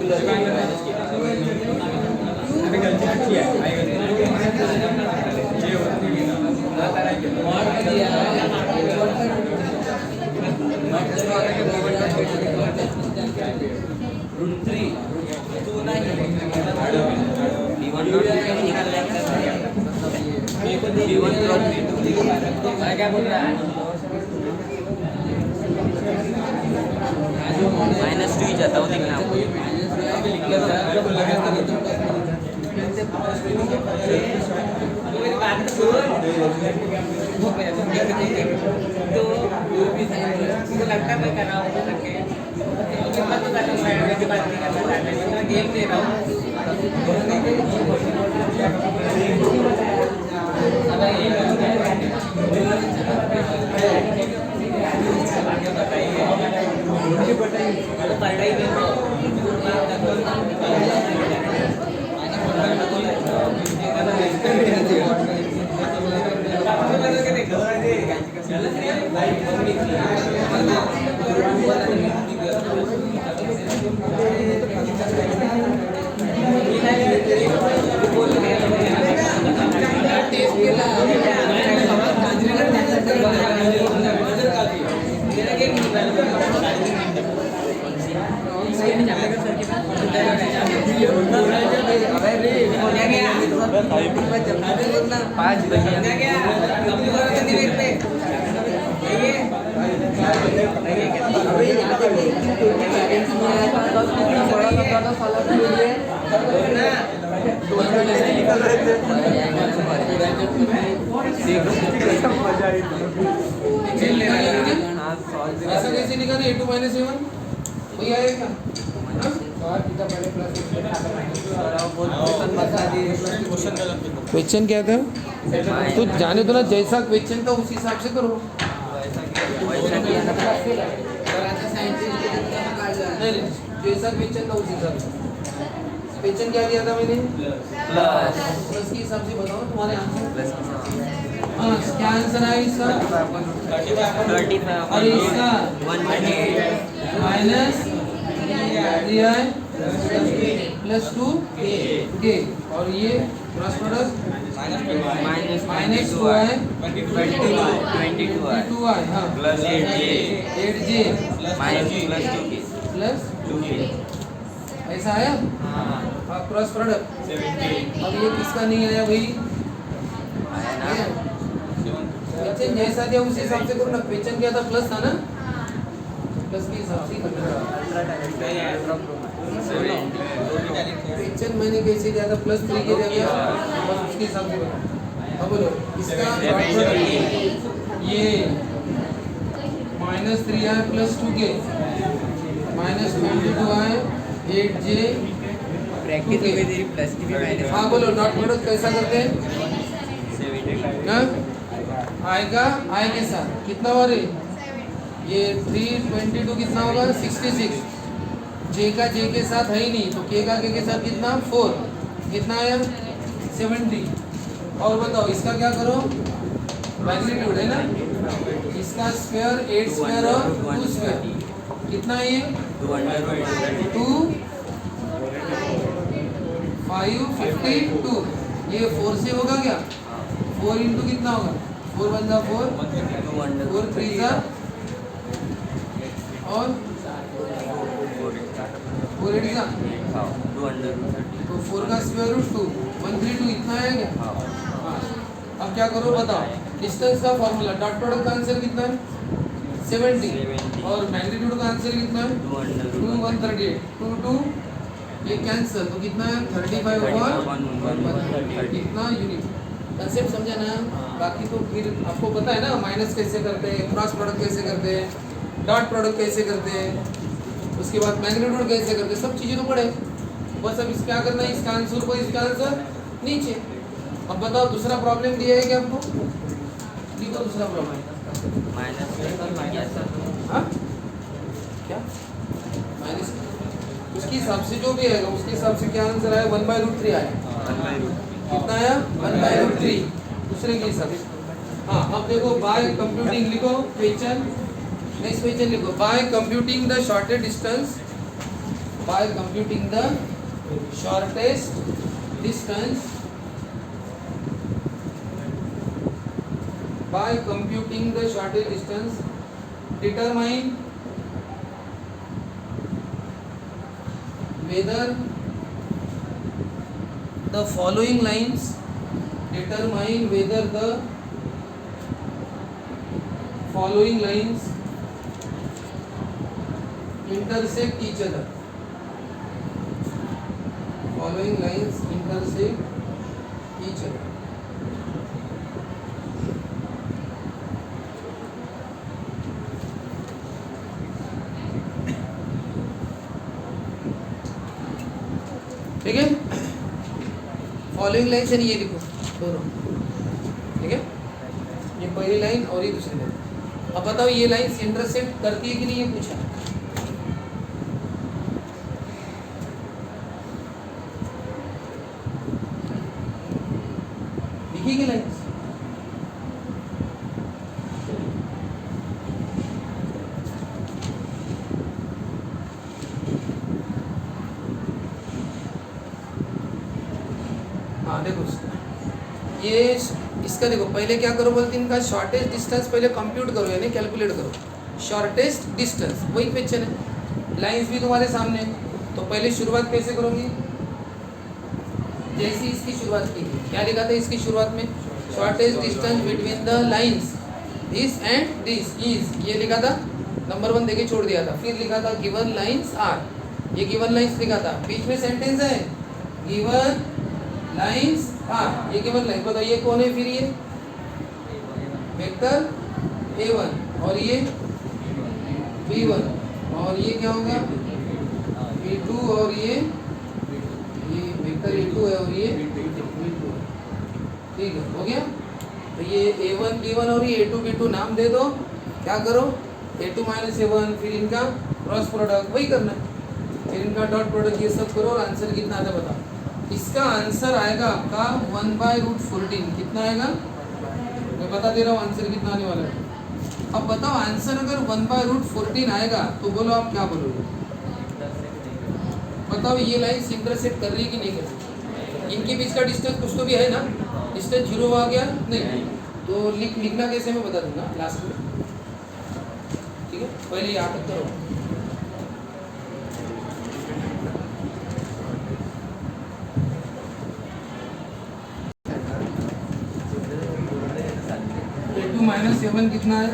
क्या बोल रहा है -2 ही जाता हूँ देखना तो लगता मैं कर रहा हूँ गेम दे रहा हूँ ऐसा कैसे निकाले a2 - a1 कोई आएगा क्वेश्चन क्या था तो जाने दो ना जैसा क्वेश्चन था उस हिसाब से करो नहीं जैसा क्वेश्चन था उस हिसाब से क्वेश्चन क्या दिया था मैंने प्लस के हिसाब से बताओ तुम्हारे आंसर हाँ क्या आंसर है इसका 35 और इसका 128 माइनस +2 के और ये क्रॉस प्रोडक्ट माइनस 2 है 22 है हाँ प्लस 8j प्लस 2 के ऐसा आया हाँ क्रॉस प्रोडक्ट अब ये किसका नहीं आया भाई क्वेश्चन जैसा दिया उस हिसाब से करो ना क्वेश्चन क्या था प्लस था ना प्लस के हिसाब से करना क्वेश्चन मैंने कैसे दिया था +3 के जगह, बस उसके हिसाब से बता। अब बोलो इसका डॉट प्रोडक्ट ये -3 आए +2 के -22 आए 8j। प्रैक्टिस हो गई तेरी प्लस की भी माइनस। हाँ बोलो डॉट प्रोडक्ट कैसा करते हैं? हाँ? आएगा आय के साथ कितना हो रही ये 322 कितना होगा 66। जे का जे के साथ है ही नहीं तो के का के साथ कितना 4 कितना आया 70। और बताओ इसका क्या करो मैग्नीट्यूड है ना, इसका स्क्वायर 8 स्क्वायर और 2 स्क्वायर कितना है ये 2 5 52। ये 4 से होगा क्या 4 इंटू कितना होगा 4 वन जा 4 4 3 जा और 4 8 जा तो 4 का स्क्वायर रूट 2 132 इतना है क्या? हाँ। अब क्या करो बताओ डिस्टेंस का फॉर्मूला डॉट प्रोडक्ट का आंसर कितना है 70 और मैग्नीट्यूड का आंसर कितना है 2 138 2 2 ये कैंसिल तो कितना है 35 और कितना यूनिट। कंसेप्ट समझा ना? बाकी तो फिर आपको पता है ना माइनस कैसे करते हैं, क्रॉस प्रोडक्ट कैसे करते हैं, डॉट प्रोडक्ट कैसे करते हैं, उसके बाद मैग्नीट्यूड कैसे करते हैं, सब चीज़ें तो पढ़े। बस अब इस क्या करना है इसका आंसर को इसका आंसर नीचे। अब बताओ दूसरा प्रॉब्लम दिया है क्या आपको? लिखो दूसरा प्रॉब्लम। हाँ क्या माइनस उसके हिसाब से जो भी आएगा उसके हिसाब से क्या आंसर आया 1/√3 आया। कितना आया 1/√3 दूसरे के हिसाब से। हाँ अब देखो बाय कंप्यूटिंग लिखो क्वेश्चन नेक्स्ट क्वेश्चन लिखो by computing the shortest distance by computing the shortest distance by computing the shortest distance determine whether the following lines determine whether the following lines intersect each other following lines intersect each other। ठीक है फॉलोइंग लाइन से नहीं ये लिखो दोनों ठीक है ये पहली लाइन और ये दूसरी लाइन। अब बताओ ये लाइन इंटरसेक्ट करती है कि नहीं ये पूछा। लिखी लाइन देखो ये इसका देखो पहले क्या करो बोलते इनका शॉर्टेस्ट डिस्टेंस पहले कंप्यूट करो यानी कैलकुलेट करो शॉर्टेस्ट डिस्टेंस वही क्वेश्चन है। लाइंस भी तुम्हारे सामने तो पहले शुरुआत कैसे करोगी जैसी इसकी शुरुआत की क्या लिखा था इसकी शुरुआत में shortest distance between the lines this and this is ये लिखा था नंबर 1 देके छोड़ दिया था। फिर लिखा था गिवन लाइंस आर ये गिवन लाइंस लिखा था बीच में सेंटेंस है गिवन लाइंस हाँ ये गिवन लाइन बताओ ये कौन है फिर ये वेक्टर a1 और ये b1 और ये क्या होगा b2 और ये वेक्टर a2 है और ये b2 ठीक है हो गया। तो ये a1 b1 और ये a2 b2 नाम दे दो क्या करो a2 माइनस a1 फिर इनका क्रॉस प्रोडक्ट वही करना फिर इनका डॉट प्रोडक्ट ये सब करो और आंसर कितना आता है बताओ। इसका आंसर आएगा आपका 1/√14 कितना आएगा मैं बता दे रहा हूँ आंसर कितना आने वाला है। अब बताओ आंसर अगर 1/√14 आएगा तो बोलो आप क्या बोलोगे बताओ ये लाइन इंटरसेक्ट कर रही है कि नहीं कर रही। इनके बीच का डिस्टेंस कुछ तो भी है ना डिस्टेंस 0 आ गया नहीं तो लिखना कैसे मैं बता दूंगा लास्ट में ठीक है पहले याद तक करो। -7 कितना है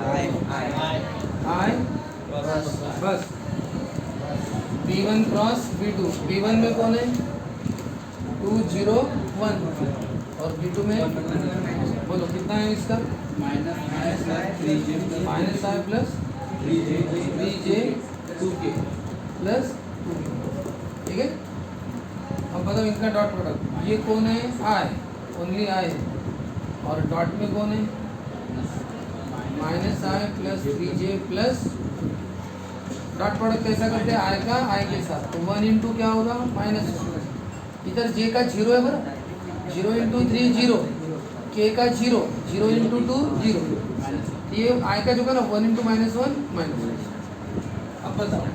आई बस B1 क्रॉस B2, B1 में कौन है 2 0 1 और B2 में बोलो कितना है इसका minus I plus 3j 2k plus 2k, ठीक है। अब बताओ इनका डॉट प्रोडक्ट, ये कौन है आई, ओनली आई है, और डॉट में कौन है minus I plus 3j plus, dot product कैसा करते हैं आई का आई के साथ, तो 1 इंटू क्या होगा -1, इधर j का 0 है बरा, 0 इंटू 3 0, k का 0, 0 इंटू 2 0, ये आई का जो का ना 1 इंटू -1 -1। अब बताओ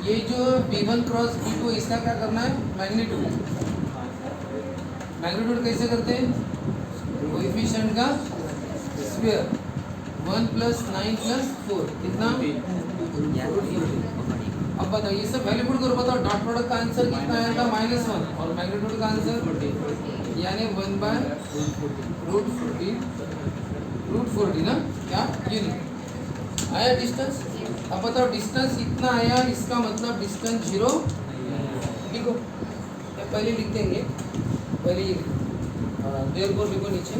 ये जो B1 क्रॉस B2 इसका क्या करना है मैग्नीट्यूड, मैग्नीट्यूड कैसे करते हैं कोएफिशिएंट का स्क्वायर, 1 + 9 + 4 कितना। अब बताओ ये सब वैल्यू पुट करो, बताओ डॉट प्रोडक्ट का आंसर कितना आएगा -1 और मैग्नीट्यूड का आंसर यानी 1/√40 ना, क्या यूनिट आया डिस्टेंस। अब बताओ डिस्टेंस इतना आया, इसका मतलब डिस्टेंस 0 लिखो, या पहले लिख देंगे, पहले ये देयरफॉर लिखो नीचे,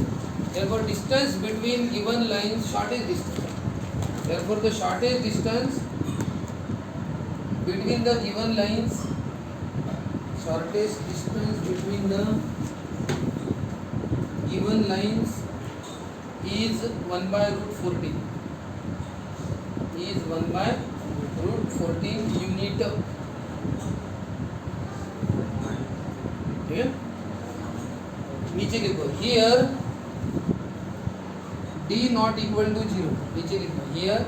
therefore distance between given lines shortage distance, therefore the shortage distance between the given lines, shortest distance between the given lines is 1/√40, is 1/√40 unit, ठीक है। नीचे लिखो here d not equal to 0, नीचे लिखो here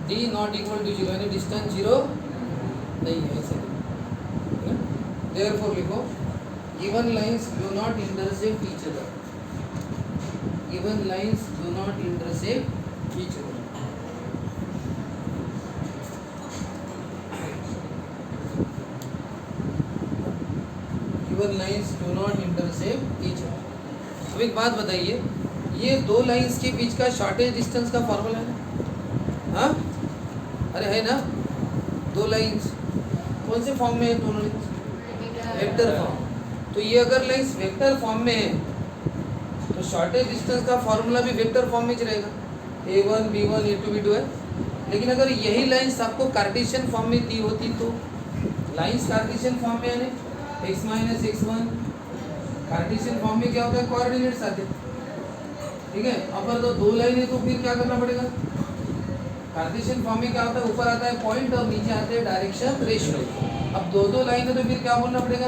d not equal to 0 यानी डिस्टेंस 0 नहीं है, ऐसे देयरफॉर लिखो given lines do not intersect each other, given lines do not intersect each other, given lines do not intersect each other. अब एक बात बताइए, ये दो लाइंस के बीच का शॉर्टेज डिस्टेंस का फॉर्मूला है ना, हाँ अरे है ना, दो लाइंस कौन से फॉर्म में है, दोनों लाइंस वेक्टर फॉर्म, तो ये अगर लाइंस वेक्टर फॉर्म में है तो शॉर्टेज डिस्टेंस का फॉर्मूला भी वेक्टर फॉर्म में ही रहेगा, a1 b1 a2 b2 है। लेकिन अगर यही लाइंस आपको कार्टेशियन फॉर्म में दी होती तो लाइंस कार्टेशियन फॉर्म में यानी x - x1, कार्टेशियन फॉर्म में क्या होता है कोऑर्डिनेट्स आते हैं, ठीक है। अगर तो दो लाइन है तो फिर क्या करना पड़ेगा, कार्टेशियन फॉर्म में क्या होता है ऊपर आता है पॉइंट और नीचे आते हैं डायरेक्शन रेशियो। अब दो लाइन है तो फिर क्या बोलना पड़ेगा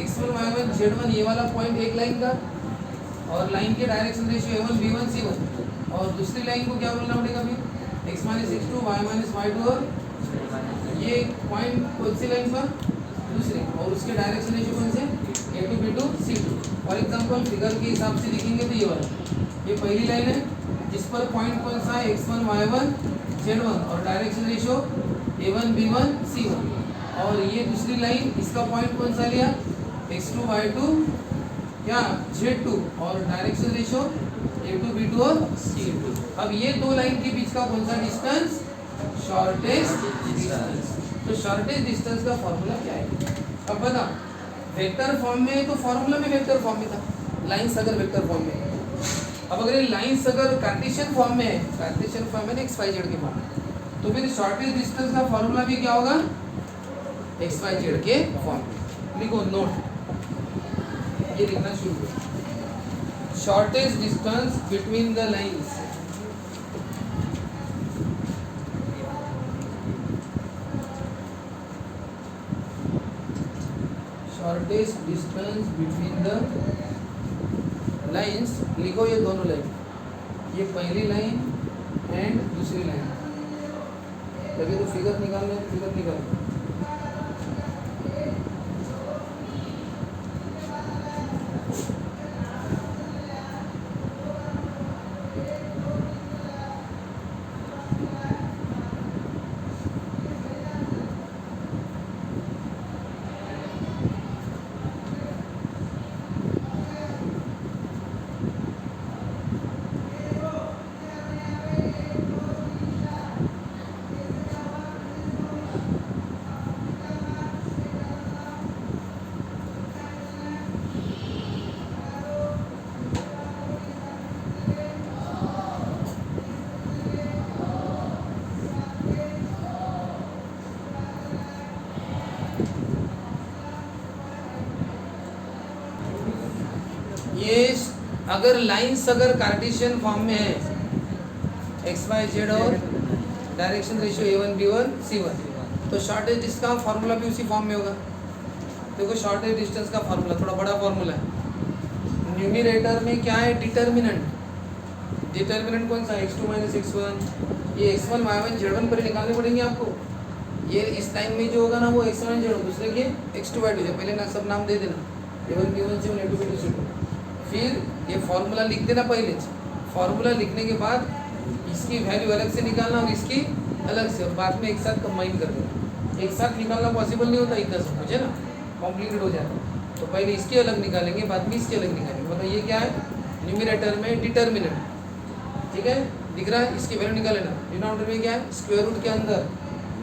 x1 y1 z1, ये वाला पॉइंट एक लाइन का और लाइन के direction ratio a1 b1 c1, और दूसरी लाइन को क्या बोलना पड़ेगा फिर x - x2 y - y2, और ये पॉइंट कौन सी लाइन पर दूसरी, और उसके डायरेक्शन रेशियो कौन से a2 b2 c2। For example figure के हिसाब से लिखेंगे तो ये वाला, ये पहली लाइन है जिस पर पॉइंट कौन सा है x1 y1 z1 और direction ratio a1 b1 c1, और ये दूसरी लाइन इसका पॉइंट कौन सा लिया x2 y2 क्या z2 और डायरेक्शन रेशियो a2 b2 और c2। अब ये दो लाइन के बीच का कौन सा डिस्टेंस शॉर्टेस्ट डिस्टेंस, तो शॉर्टेस्ट डिस्टेंस का फॉर्मूला क्या है। अब बता वेक्टर फॉर्म में तो फॉर्मूला भी वेक्टर फॉर्म में था, लाइंस अगर वेक्टर फॉर्म में, अब अगर ये लाइंस अगर कार्टेशियन फॉर्म में है, कार्टेशियन फॉर्म में x y z के फॉर्म में, तो फिर शॉर्टेज डिस्टेंस का फॉर्मूला भी क्या होगा x y z के फॉर्म में। लिखो नोट, ये लिखना शुरू करो, shortage distance between the lines, shortage distance between the lines, लिखो ये दोनों लाइन, ये पहली लाइन एंड दूसरी लाइन, तभी तो फिगर निकालना है, फिगर निकालना। ये अगर लाइंस अगर कार्टेशियन फॉर्म में है एक्स वाई जेड और direction ratio A1 B1 C1 तो शॉर्टेज डिस्टेंस का फार्मूला भी उसी फॉर्म में होगा। देखो शॉर्टेज डिस्टेंस का फार्मूला थोड़ा बड़ा फार्मूला है। न्यूमरेटर में क्या है डिटर्मिनेंट, डिटर्मिनेंट कौन सा x2 माइनस x1, ये x1 y1 z1 पर ही निकालने पड़ेंगे आपको। ये इस लाइन में जो होगा ना वो x1 z1 दूसरे के x2 y2 है, पहले ना सब नाम दे देना A1 B1 C1 A2 B2 C2। फिर ये फार्मूला लिख देना पहले। फार्मूला लिखने के बाद इसकी वैल्यू अलग से निकालना और इसकी अलग से, और बाद में एक साथ कंबाइन कर देना। एक साथ निकालना पॉसिबल नहीं होता इतना सब कुछ है ना, कॉम्प्लिकेटेड हो जाता है। तो पहले इसकी अलग निकालेंगे बाद में इसकी अलग निकालेंगे। मतलब ये क्या है न्यूमरेटर में डिटर्मिनेंट, ठीक है दिख रहा है, इसकी वैल्यू निकाल लेना। डिनोमिनेटर में क्या है स्क्वायर रूट के अंदर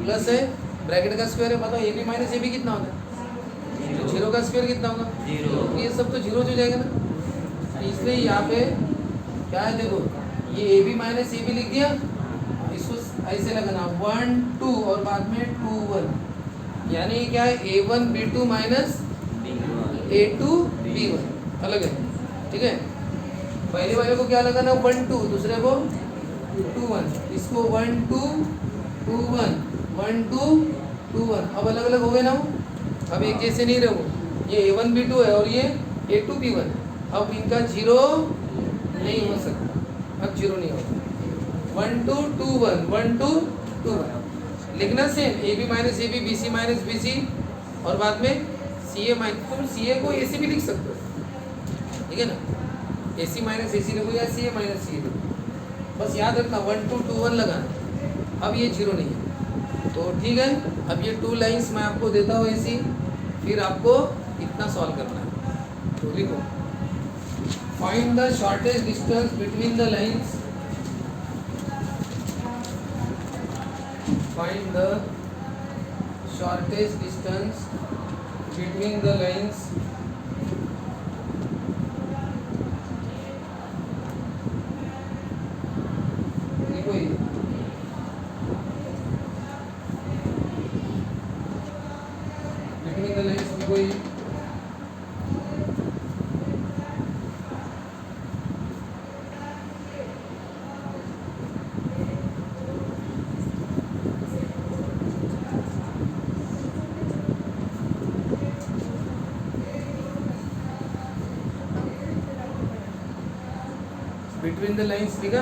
प्लस है ब्रैकेट का स्क्वायर है, बताओ AB माइनस AB कितना होता है, तो जीरो का स्क्वायर कितना होगा जीरो, ये सब तो जीरो हो जाएगा ना। इसलिए यहाँ पे क्या है देखो ये AB माइनस AB लिख दिया, इसको ऐसे लगाना 1 2 और बाद में 2 1, यानी क्या है A1 B2 minus A2 B1 अलग है, ठीक है। पहले वाले को क्या लगाना 1 2, दूसरे को 2 1, इसको 1 2 2 1 1 2 2 1, अब अलग अलग हो गए ना वो, अब एक जैसे नहीं रहो। ये A1 B2 है और ये A2 B1 है, अब इनका जीरो नहीं हो सकता, अब जीरो नहीं होगा। 1 2 2 1 1 2 2 1 लिखना same AB minus AB BC minus BC और बाद में CA माइनस, तुम CA को AC भी लिख सकते हो, ठीक है ना, AC माइनस AC लिखो या CA माइनस CA लिखो, बस याद रखना 1 2 2 1 लगाना। अब ये जीरो नहीं है तो ठीक है। अब ये 2 लाइंस मैं आपको देता हूँ ऐसी, फिर आपको इतना सॉल्व करना है। तो लिखो find the shortage distance between the lines, find the shortest distance between the lines देखो ये between the lines देखो ये बिटवीन द लाइंस लिखा।